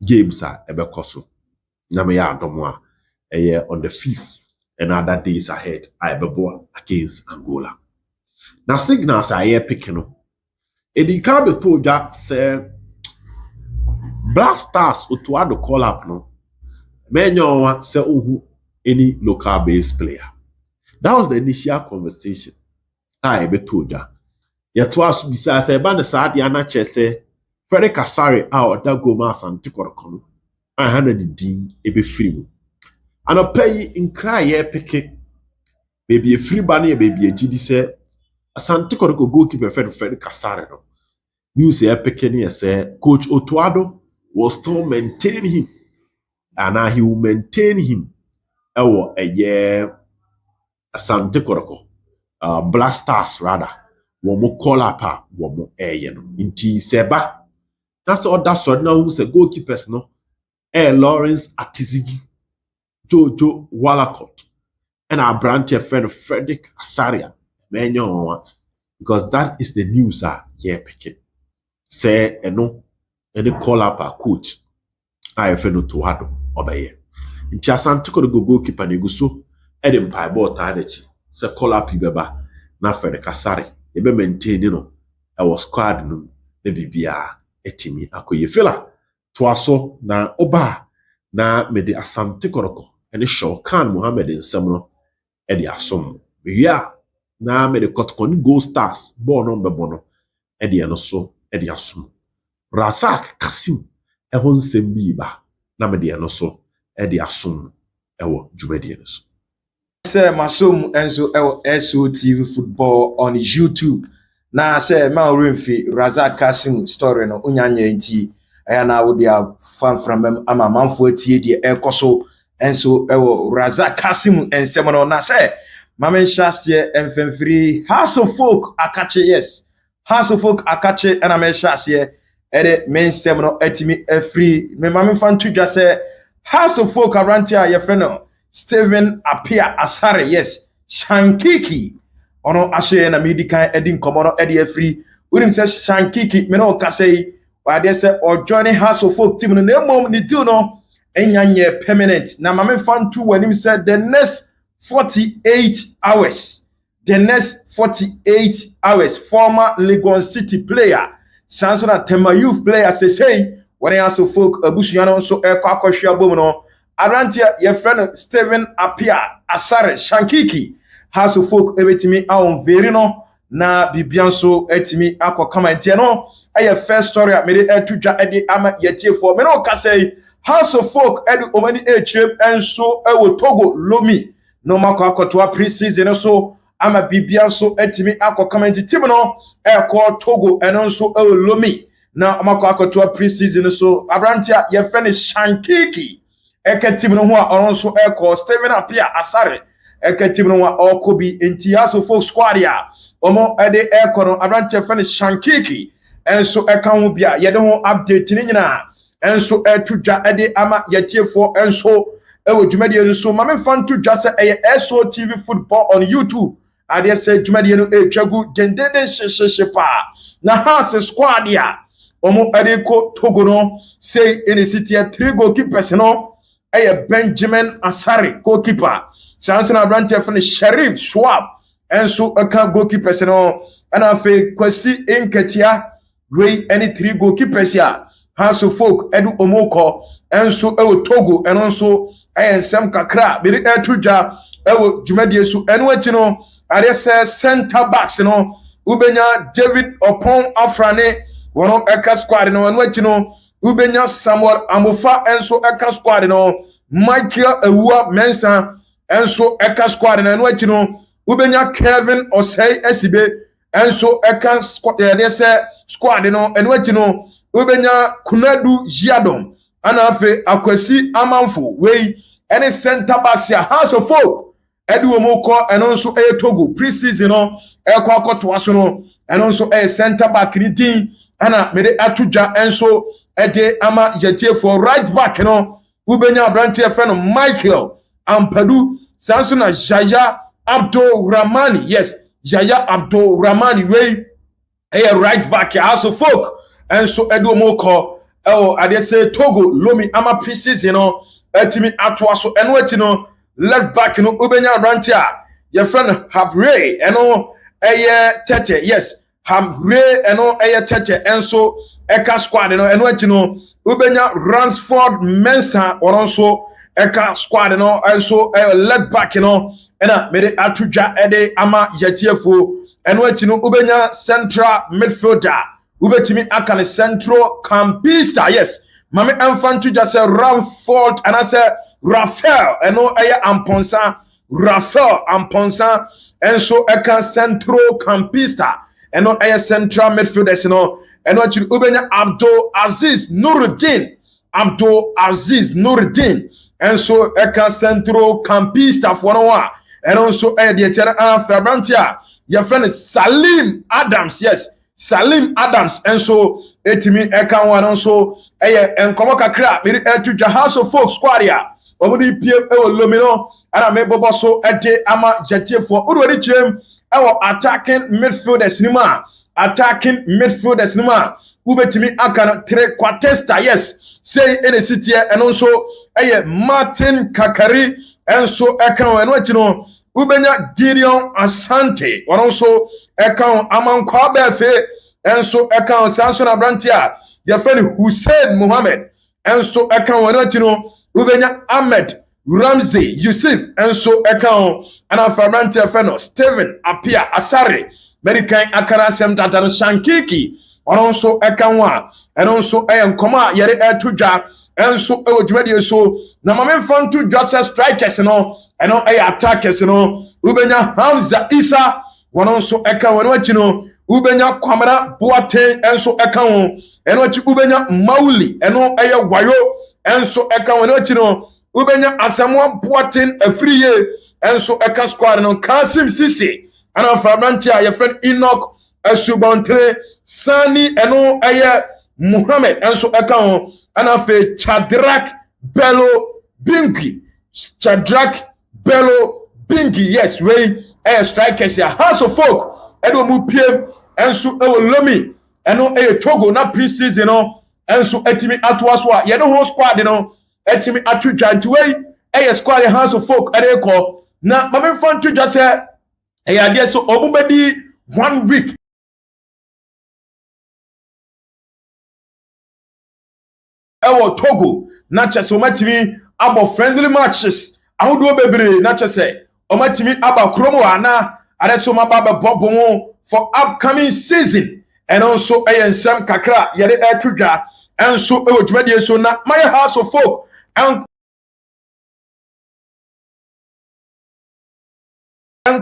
games a ebe koso na me ya adomo a eye on the 5th and other days ahead I be born against Angola. Now signals are here picking up. Edi can be told that say Blasters Otuado call up no. Menyo say uhu any local based player. That was the initial conversation. I be told that. Yet was besides say ban the side yana say Frederick Kasari out that go mass and tikorokono. I handed the dean e be free. And a pay in cry here picking baby a free bunny baby a GD say Asante Kotoko goalkeeper Fred Kasari no. You say picking say Coach Otuado will still maintain him. And now he will maintain him. A year Asante Kotoko Blasters rather. Womo call up womo no. Inti seba. That's all that's what now who say goalkeepers no. Lawrence Atizigi. Jojo Wallacott and our branch friend Frederick Asaria because that is the news picking. Say any call up a coach I feel to hado obey. In Chiasante could go goalkeeper neguso Edim Pai bought Tadechi say call up Ibeba na Frederick Asari ebe maintain I was squad no the bibia etimi akoye fela to aso na oba na me de Asante Kotoko and show Khan Mohammed in Semno Eddie Asom. Yeah, now me the Kotoko Gold Stars, born on Bebono, Eddie and so Eddie Asom. Razak Kasim, Ehon Sembiba, Namadi and so Eddie Asom, Ewo Jumedians. Say Masum Enzo SO TV football on YouTube. Now say Maureenfi Razak Kasim story no Unyanya nti. Aya na wo dia fan from ama manfo tie die ekoso enso ewo Razak Kasim ensem no na say mama hyase emfemfiri House of Folk akache yes House of Folk akache na me hyase ede main stem no etimi free me mame fan to just say House of Folk arantia your friend no Stephen Apia Asare yes Shankiki ono ashe na medical edin komono ede free unim say Shankiki me no ka say wa dey say or join House of Folk team no na mom ni deal no enyanye permanent na mame fan to when him said the next 48 hours the next 48 hours former Lagos City player Sansona Tema youth player say when House of Folk abusuano so akwa bom no arantia your friend Stephen Apia Asare Shankiki House of Folk ebetimi awon veri no na bibianso etimi akokama ntie no aye first story me de etudwa ede ama yetiefo me no ka say House of Folk edu omani echem enso ewo Togo Lomi no mako akotoa pre-season so ama bibianso etimi akokama ntie tim no Togo enso ewo Lomi na mako akotoa pre-season so abrantia your friend Shankiki team no ho a onso Stephen Apia Asare team no ho a okobi enti House of Folk squad ya omo ede no abrantia friend Shankiki enso ho bia ye de ho update ni nyina enso tudwa ede ama yetiefo enso ewo dwumade no so mame fan tudwa se SO TV football on YouTube ade se dwumade no twagu dendeden shesheshe pa na House squad ya omo ede ko Togo no say in the city 3 goalkeepers no Benjamin Asare goalkeeper Samson Abrantia from Sheriff Schwab enso goalkeepers no and afi Kwasi Nketia wey any 3 goalkeepers ya House of Folk edu omoko enso ewo Togo enso ensem kakra biri etudwa ewo dwumadie so eno achi no are say center backs no ubenya David Opon Afrane wono squad no eno achi no ubenya Samuel Amofa enso squad no Michael Ewua Mensa enso squad no eno achi no ubenya Kevin Osei Esibe enso squad squad no eno achi no ubenya Kunadu Jiadom anafe Akwasi Amanfo wey any center backs ya House of Folk edu omoko enonso Togo pre-season no akoto aso no enonso center back ni din ana mede atudwa enso ede ama yetie for right back no ubenya abrantie fe no Michael Ampadu sanso na Jaya Abdul Rahmani yes Jaya Abdul Rahmani wey right back ya House of Folk enso edu omoko ade say Togo Lomi ama pre-season no etimi atoaso eno ati no left back no ubenya abrantia your friend Habre eno tete yes Habre eno tete enso squad no eno ati no ubenya Ransford Mensa oronso squad no enso left back no ena mede atudwa ede ama yetiefo eno ati no ubenya central midfielder ubetimi akane central campista yes mame enfantu just say Ramford and I say Raphael eno Amponsa Raphael Amponsa enso central campista eno central midfielders no eno chiru ubenya Abdul Aziz Nuruddin enso central campista for no one eno so de chere Fabrantia your friend Salim Adams yes Salim Adams enso etimi one also enkomo kakra me etudwa House of Folk squad ya omudi pie Lomino ana me bobo so ede ama jetiefo odwari chirem attacking midfielders nima ubetimi akana tre quartesta yes say in the city enonso Martin Kakari enso eno achino ubenya Gideon Asante ononso amankwa befe enso Samson Abrantia your friend Hussein Mohammed enso eno achino ubenya Ahmed Ramsey Yusuf enso ana Abrantia feno Stephen Apia Asare American akara sem tatano Shankiki ononso enonso nkoma yere etudwa enso ewodwade so na mame fantu Joseph strikers no eno attackers no ubenya Hamza Isa wononso wano achino ubenya Kwamara Boateng enso eno achi ubenya Mauli eno wayo enso wano achino ubenya Asamoah Boateng afriye enso squad no Kasim Sisi ana Fabrantia your friend Enoch Asubontre Sani eno Muhammad enso eka ho ana fe Chadrak Bello Bingi. Chadrak Bello Bingi, yes, we strikers ya House of Folk edo mu piem enso e wo lomi eno e Togo na pre-season no enso etimi atoa so a ye no ho squad no etimi atwudwa nti we squad House of Folk ere ko na mame fan twudwa se e ya de so obubedi 1 week ewo Togo na chese omatimi abo friendly matches ahodo bebre na chese omatimi aba kromo ana adeso mababa bobo for upcoming season and also ensem kakra yede twudwa enso ewo dwumadie so na my House of Folk and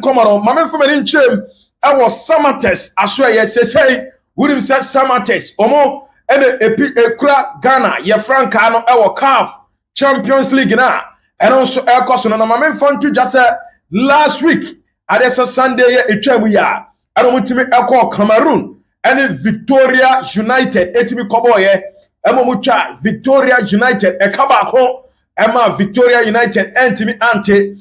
komaro mame family nchem ewo Samates aso yesesei wurim se Samates omo ene epi ekura Ghana ye franka no ewo CAF Champions League na and also ekoso no mame fantu just last week adesa Sunday ye etwamu ya adomutimi eko Cameroon ene Victoria United etimi koboye emomutwa Victoria United ekabako ema Victoria United entimi ante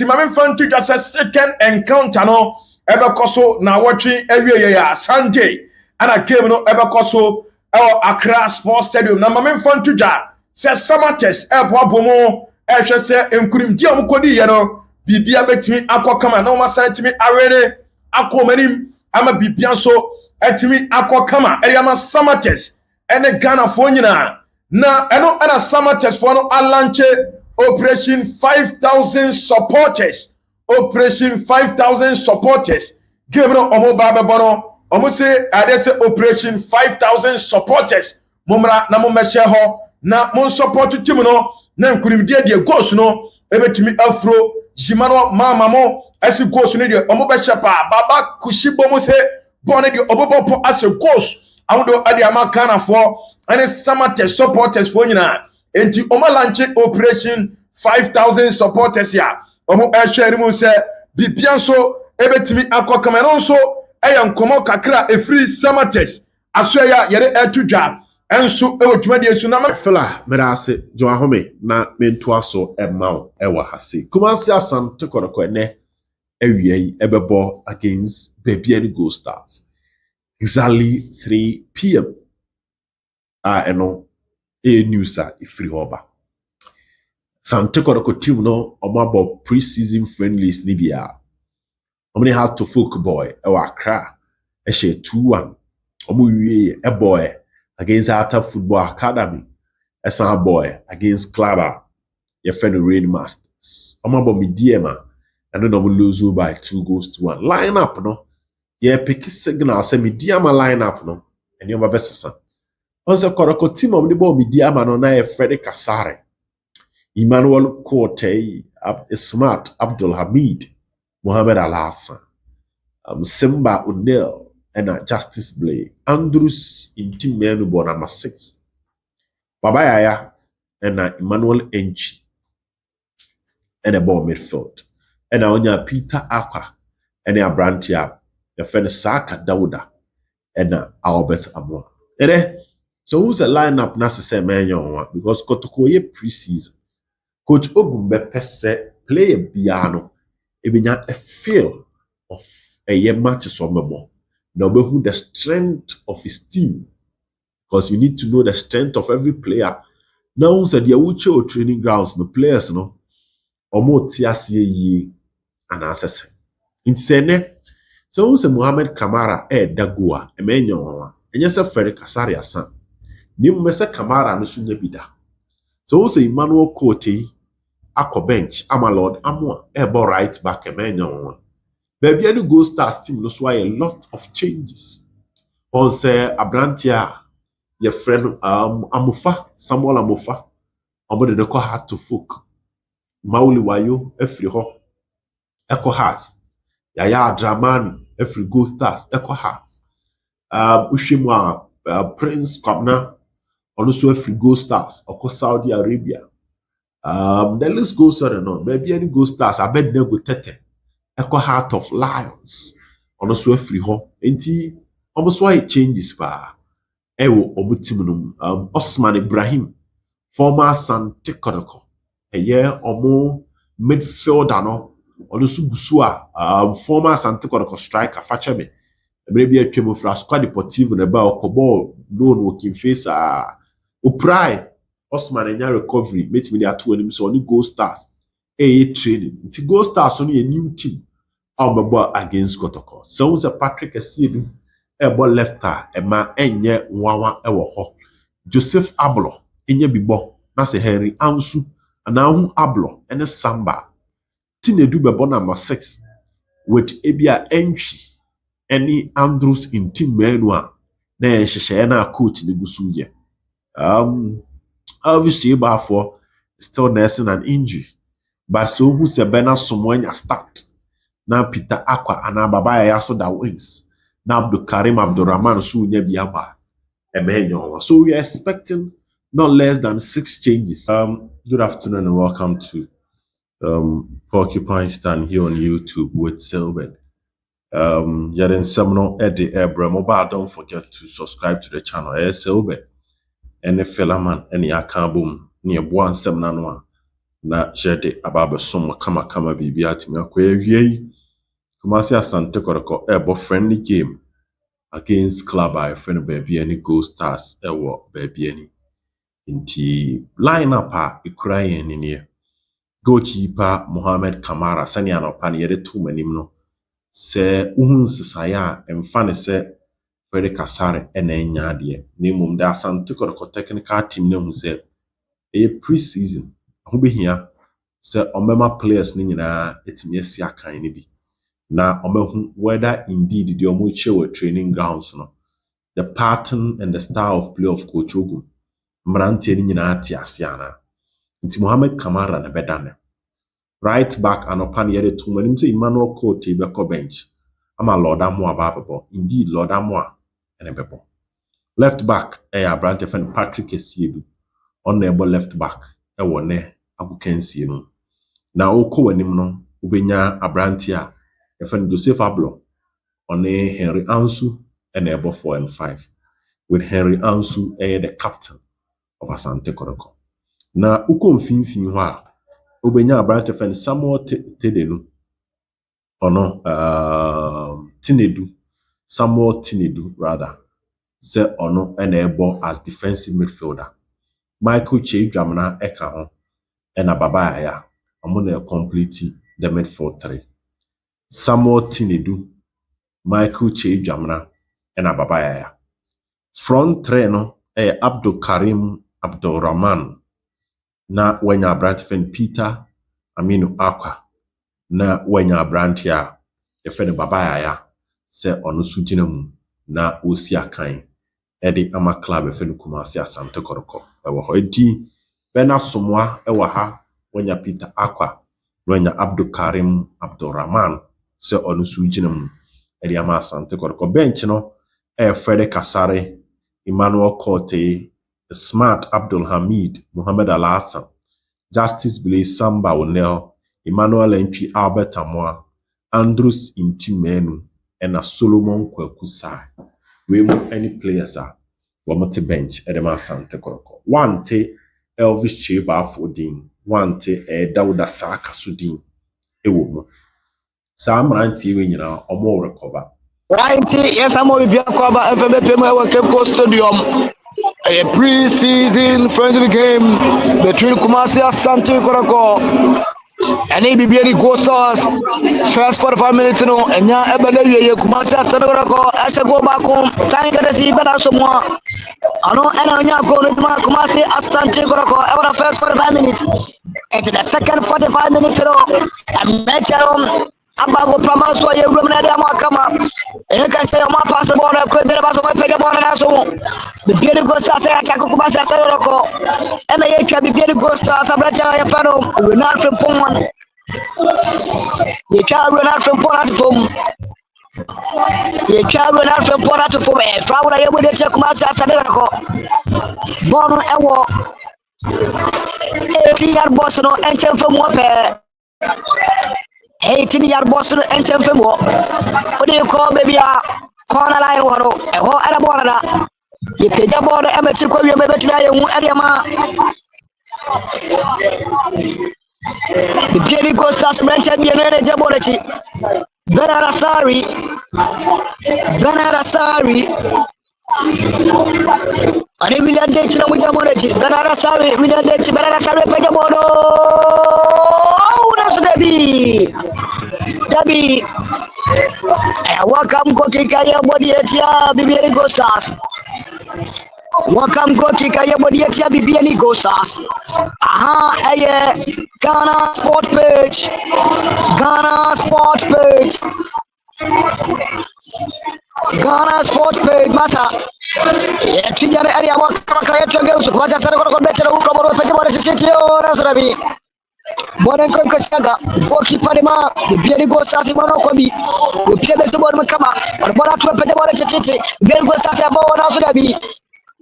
mame fantu just second encounter no ebekoso na watching ewie ya Sunday ana game no ebekoso Accra Sports Stadium na mame fantu ja se Samates bomo ehwe se enkurimdi amukodi ye no bibia betimi akokama na oma santimi awere akomanim ama bibia so etimi akokama eriama Samates ene Ghana fo nyina na eno ana Samates fo no alanche Operation 5,000 supporters game no omo baba bono omo se adese Operation 5,000 supporters mumra na mumeshe ho na mon support team no na nkurimdie de goals no ebetimi afro jimano mama mo esi goals no de omo be shepa baba kushibo mo se bone de obobo as goals awodo ade amakana for any Samates supporters for nyina enti omo launch Operation 5,000 supporters ya omo ehwere mu se bibia so ebetimi akokama no so nkomo kakra efri Samates aso ya yere etudwa enso ewo dwumadie su na fela merase jo ahome na mentu aso emao ewa hase Kumasi Asante Kotoko ne ewie ebebo against Baby Gold Stars exactly 3 p.m. eno news ifri hoba Asante Kotoko team no omabo pre-season friendlies ni bia omni had to folk boy ewa Accra ehye 2-1 omo wie boy against Alta Football Academy esan boy against Clubber your friend Rain Masters omabo midiema and no lose by 2-1 line up no ye pick signal say midiema line up no and your best once Kotoko team of the ball midiema no na Freddy Kasare Emmanuel Korte Smart Abdul Hamid Mohamed Al Hassan Simba O'Neil and Justice Blay Andrews in team menu number 6 Baba Yaya and Emmanuel Enchi and a ball midfield and onya Peter Aqua and a Brantia the friend Saka Dawuda and Albert Amor so who's a lineup necessary man because Kotoko ye pre-season Coach Ogumbe pese play a piano ebenya a feel of a year matches from more. Now who the strength of his team because you need to know the strength of every player. Now said the Ucho training grounds the players no or more tiasie ye and assess. In sene so who's a Mohamed Kamara Dagua a menyo and yes a Ferry Kasaria son. Nim Mesa Kamara no sunya bida. So who's a Emmanuel Kote Aqua bench Amalord Amwa ebo right back a menyo. Baby any Gold Stars team no why a lot of changes. On say Abrantia, your friend Amufa, Samuel Amufa, Omo de ko had to folk. Mauli Wayo, every ho, Echo Hearts, Yaya Dramani, every Gold Stars, Echo Hearts. Ushimwa Prince Kwabna, also every Gold Stars, Oko Saudi Arabia. Then let's go so no. Baby any Gold Stars, I bet they go tete. Echo Heart of Lions on a free ho. Enti almost why it changes pa. ewo omutim no Osman Ibrahim former Asante Kotoko eye omo midfielder no ono so gusu a former Asante Kotoko striker facheme ebre bi atwem fra Squad Deportivo na ba okoball loan working face oprai Osman enya recovery metimi dey ato anim so oni Gold Stars training nti Gold Stars no ye new team Aubaba against Kotoko. So was a Patrick Asiedu, ball lefter, ma enye wawa ewo ho. Joseph Ablo, enye bibo, na se Henry Ansu, anahu Ablo, ene Samba. Tinedu bebo number 6, with ebia entry, any Andrews in team menua, na sheshe na coach ni gusuye. Obviously, for still nursing an injury, but so who se bena someone start. Na Peter Aqua and Baba Yaso da wings. Na Abdul Karim Abdurrahman Sunya Biaba. So we are expecting not less than 6 changes. Good afternoon and welcome to Porcupine Stand here on YouTube with Silbert. Yaren Semno Eddie Ebra Mobile. Don't forget to subscribe to the channel. Silbert. Any Philaman, any Akabum, near Buan Semnanoa. Na Jede Ababa Soma Kama Bibiati Makwe. Kumasi Asante Kotoko ebo friendly game against club I friend baby any Gold Stars ewo baby any inti lineup Ukraine in here goalkeeper Mohamed Kamara sani anopa ne yede two manim no se uhun sisaya emfa ne se Freddy Kasare ena enya ade ne mum da Asante Kotoko technical team ne hu se pre-season ho behia se omema players ne nyina etimi asi akan ne bi na omehu whether indeed the omuche training grounds no the pattern and the style of play of Coach Ogun mrante ni nyina ati asiana nti Mohamed Kamara na bedane right back anopan yede tumanim se Emmanuel Cote be ko bench ama Lord Amo ababo indeed Lord Amo ene bebo left back Abrante fan Patrick Esiedu on ebo left back wone agukensie no na okọ wanim no ubenya Abrante a Efan Joseph Ablo on Henry Ansu and able 4 and 5 with Henry Ansu the captain of Asante Kotoko. Na uko mfinfin hwa obenya Abrante fan Samuel Tedenu ono Tinedu Samuel Tinedu rather se ono able as defensive midfielder. Michael Chedwamna eka ho and Baba ya amuna complete the midfield 3. Samuel Tinedu, Michael Chedwamna, and Ababaya. Front three no Abdul Karim Abdurrahman. Na wenya Brantfen Peter Aminu Aqua. Na wenya Brantia Efene Babaya se onusu jinemu na osi akan. Edi ama club Efene Kumasi Asante Kotoko. Ewa hoedi Bena Somwa ewa ha wenya Peter Aqua. Wenya Abdul Karim Abdurrahman. Se onusu jinemu edi ama Asante Kotoko bench no Freddy Kasare, Emmanuel Cote, Smart Abdul Hamid, Muhammad Al Hassan, Justice Blaise Samba Onel, Emmanuel Entry Albert Amoa, Andrews Intimenu, and Solomon Kwakusai. We move any players are Wamati bench edema Asante Kotoko. One te Elvis Cheba Fodin, one te Dauda Saka Sudin, Ewomo. Sam Ranti Winina or more recover. Right, yes, I'm going to be a cover FMPM Cape Coast Stadium. A pre-season friendly game between Kumasi Asante Kotoko and ABB Gold Stars. First 45 minutes, and now Ebele Kumasi Asante Kotoko. As I go back home, can't get to see better someone. I know, and I know go to Kumasi Asante Kotoko over the first 45 minutes. Into the second 45 minutes, and match Abago Pramaso, you room at Amakama. And you can say, I'm not possible. I could be about to pick up on an so. The beautiful ghost, I say, I can't go back to Saroko. MA can be beautiful ghost, as a brother, a fellow, Renard from Pong. You can't run out from Pona to Pom. You can't run out from Pona to Pom. Travel, I would take Kumasa Saroko. Bono Ewo 80-yard Boston and 10 from Wape. 18-yard Boston and 10 from what do you call baby? Corner line, and what other border? Ye peja bono e meti ko wiye betu ya hu ade ma. Bieni Gostas Brente bienere jaborechi. Benarasari. Ani William Dech na mujaborechi. Benarasari peja bono. Unasu Dabi. Welcome Koki Kaya body etia Bibieni Gostas. Welcome Koki Kaya body etia Bibieni Gostas. Aha, Ghana Sport Page. Masa. Tijana area wakaka yetu ngeusu kwa sana kwa betera huko bora peke bora chichio na surabi. Bora nko saga goalkeeper de ma Bieni Gostas mono ko bi. Opia beso bora kama bora tu peke bora chichi. Bieni Gostas ya bora surabi.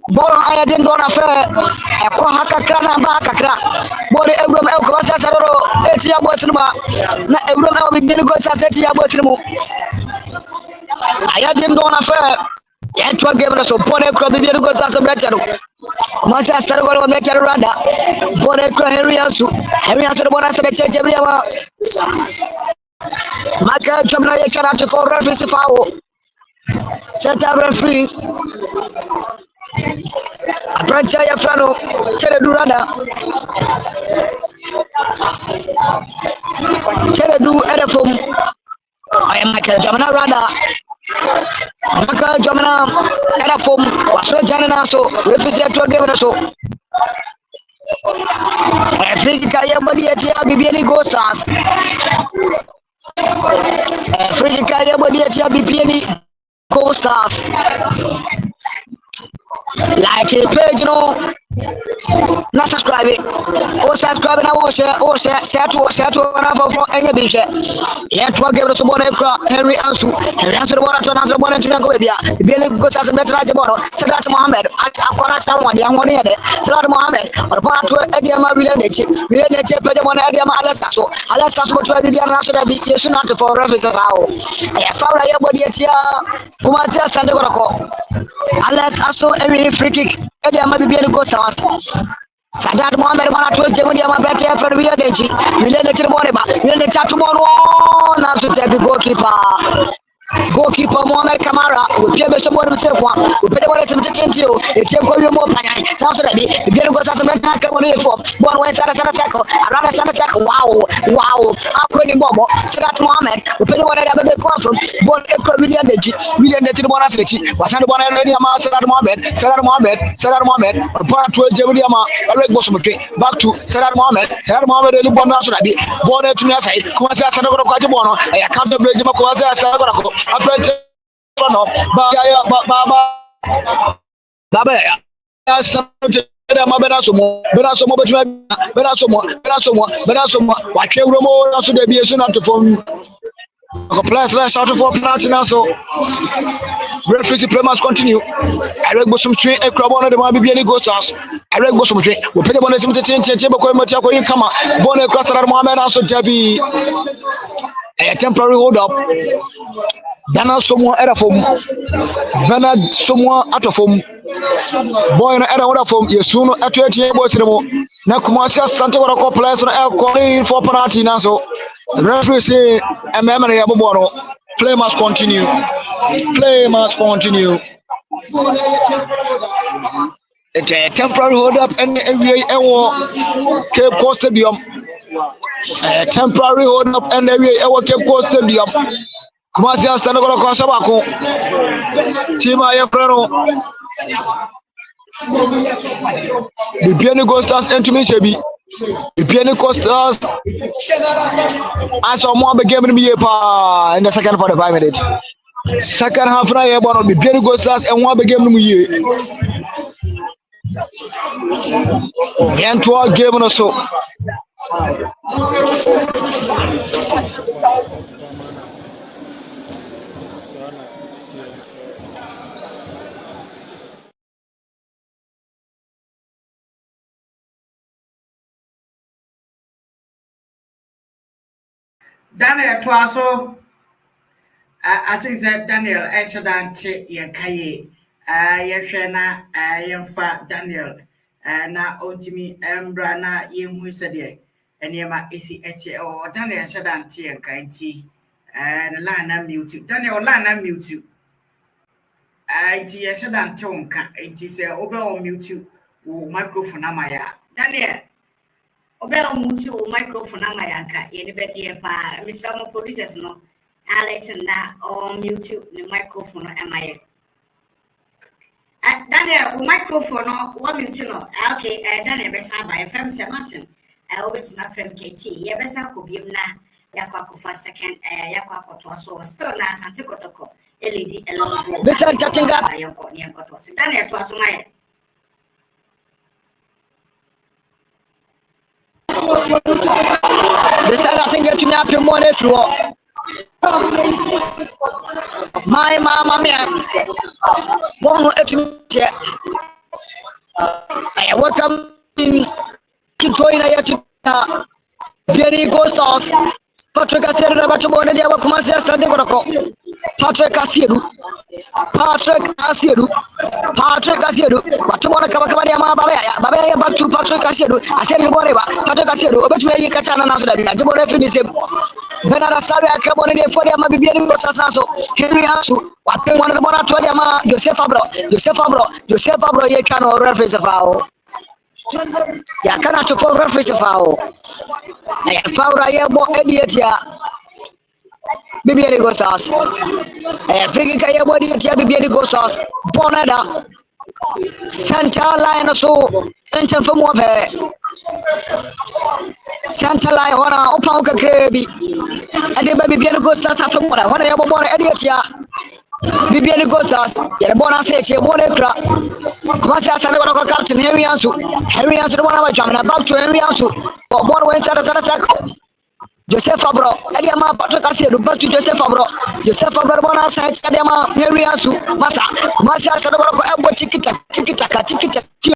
Bora aya den dona fe e ko hakakra na ba hakakra bora eurom e ko sa saroro eti ya bosinuma na eurom e Bieni Gostas eti ya bosinumu aya den dona fe ya twa game na so bora ko Bieni Gostas bretero masa saroro metero rada bora ko Henry Ansu bora sa cheche briawa maka chomna ye kana to for referee foul set up referee Abracha ya Frano Tere Durada Tere Du Edefum I am Michael Jamana Rada Michael Jamana Edefum Wasro Janana so represent to give us so Africa ya body at ya Bibieni Gostas Africa ya body at ya Bibieni Gostas like a page, not subscribe it. Or subscribe and I will share to another from any bisha. Yet to give us a bonnet Henry Ansu the water to another bonnet to Nagobia. Billy goes as a better Rajabono, Sadat Mohammed, Akona someone, young one here, Sadat Mohammed, or part to Ediama village, Pedamon Ediama Alasaso, Alasaso to Ediana Nasabi, you should not for reference of how. I found a body at ya, Kumatia Sandagorako. Alasaso every free kick, Ediama Bibiani Gostas. Sadat Mohammed mana tu jemudi ama brete ya Fred Wiladeji Wilede Tirmoneba Wilede Tatumono na to tebi goalkeeper Mohamed Kamara upia beso bora msekwa upende bora simtetentio etienko yomo panyai na so dabi Bieni Gostas mena ka woni form bon wen sana arana sana tackle wow akoni mbobo Sadat Mohammed upende bora ya bebe confirm bon ekro Wiladeji Tirmona selechi wasando bora ni ama Sadat Mohammed bora tu jemudi ama alwe boso mutwe back to Sadat Mohammed eli bon na so dabi bon etumi asai kuma sa sana ko kwaje bono ya counter break ma ko sa sana ko apete no baba ya sanote mabena somo watwe uromo na so da bi esu na to form ko plus less out for penalty now so referee play must continue Eric Bosum twe ekrabo no de ma Bibieni Gostas Eric Bosum twe wo pede bono sim tete be ko mati akoyin kama bono ekra Sadat Mohammed na so jabi a temporary hold up Dana someone era from Bernard someone out of home boy na era hold from yesuno atuetie boy sinemo na Kumasi Sante wara ko players na e calling for penalty now so the referee say emema na yabo no play must continue it's a temporary hold up and we Cape Coast Stadium temporary hold up and we Cape Coast Stadium Kumasi Sante wara ko sabako team ya frano Bieni Gostas entumi shebi Bieni Gostas as someone began to be in the second 45 minutes. Second half na ye bono Bieni Gostas and one began to be into a game no so Daniel Twaso, I think that Daniel Eshadante Yankaye yɛhwɛ na yɛmfa Daniel na ontimi mbra na yɛnhu sɛdeɛ nneɛma esi ɛte Daniel hyɛ da nte yɛn ka nti na line na mute Daniel line na mute nti yɛhyɛ da nte wɔn ka nti sɛ wobɛ wɔ mute wo microphone ama ya Daniel wobɛ wɔ mute wo microphone ama ya nka yɛne bɛdeɛ paa Mr. Mo producers no Alex na mute the microphone ama ya Daniel, microphone or mute no. Okay, Daniel besa by FM Martin. I always my friend KT. Ya besa ko bi na yakwa ko for second yakwa ko to so still na Sante Kotoko. LED elongo. Besa chatinga. Yakwa ni yakwa to. Daniel to aso mai. Besa chatinga tumi apem mo na firo. My mama mia. One etumi I welcome controlling a yet Benny Ghostos Patrick Asero Batubone de Wakumasi Sadeko Patrick Asieru Watubona Kabakabia Babaya back to Patrick Asieru I said you whatever Patrick Asieru between Katana Nasra Jabore Finism Benara Saria Carbone for the Mabibian Sasso Henry Hasu Wapin one of the Bonatoria Joseph Fabro Yekano reference of our Yakana to for reference of our Faura Yabo Ediatia Bibiani Gosas Frigika Yabodiatia Bibiani Gosas Bonada Santa Lion so enter from Wape Santa Lion Opauka Krebi and the Bibiani Gosas after what I have born Ediatia Bibiani Gosas Yabona says Yabonekra Comasa Sanaka Captain Henry Ansu the one of Jamana about to Henry Ansu or one way Sarasako Joseph Fabro, Ediama Patrick Asieru, back to Joseph Fabro, one outside Ediama Henry Ansu Masa Sadabako Tikita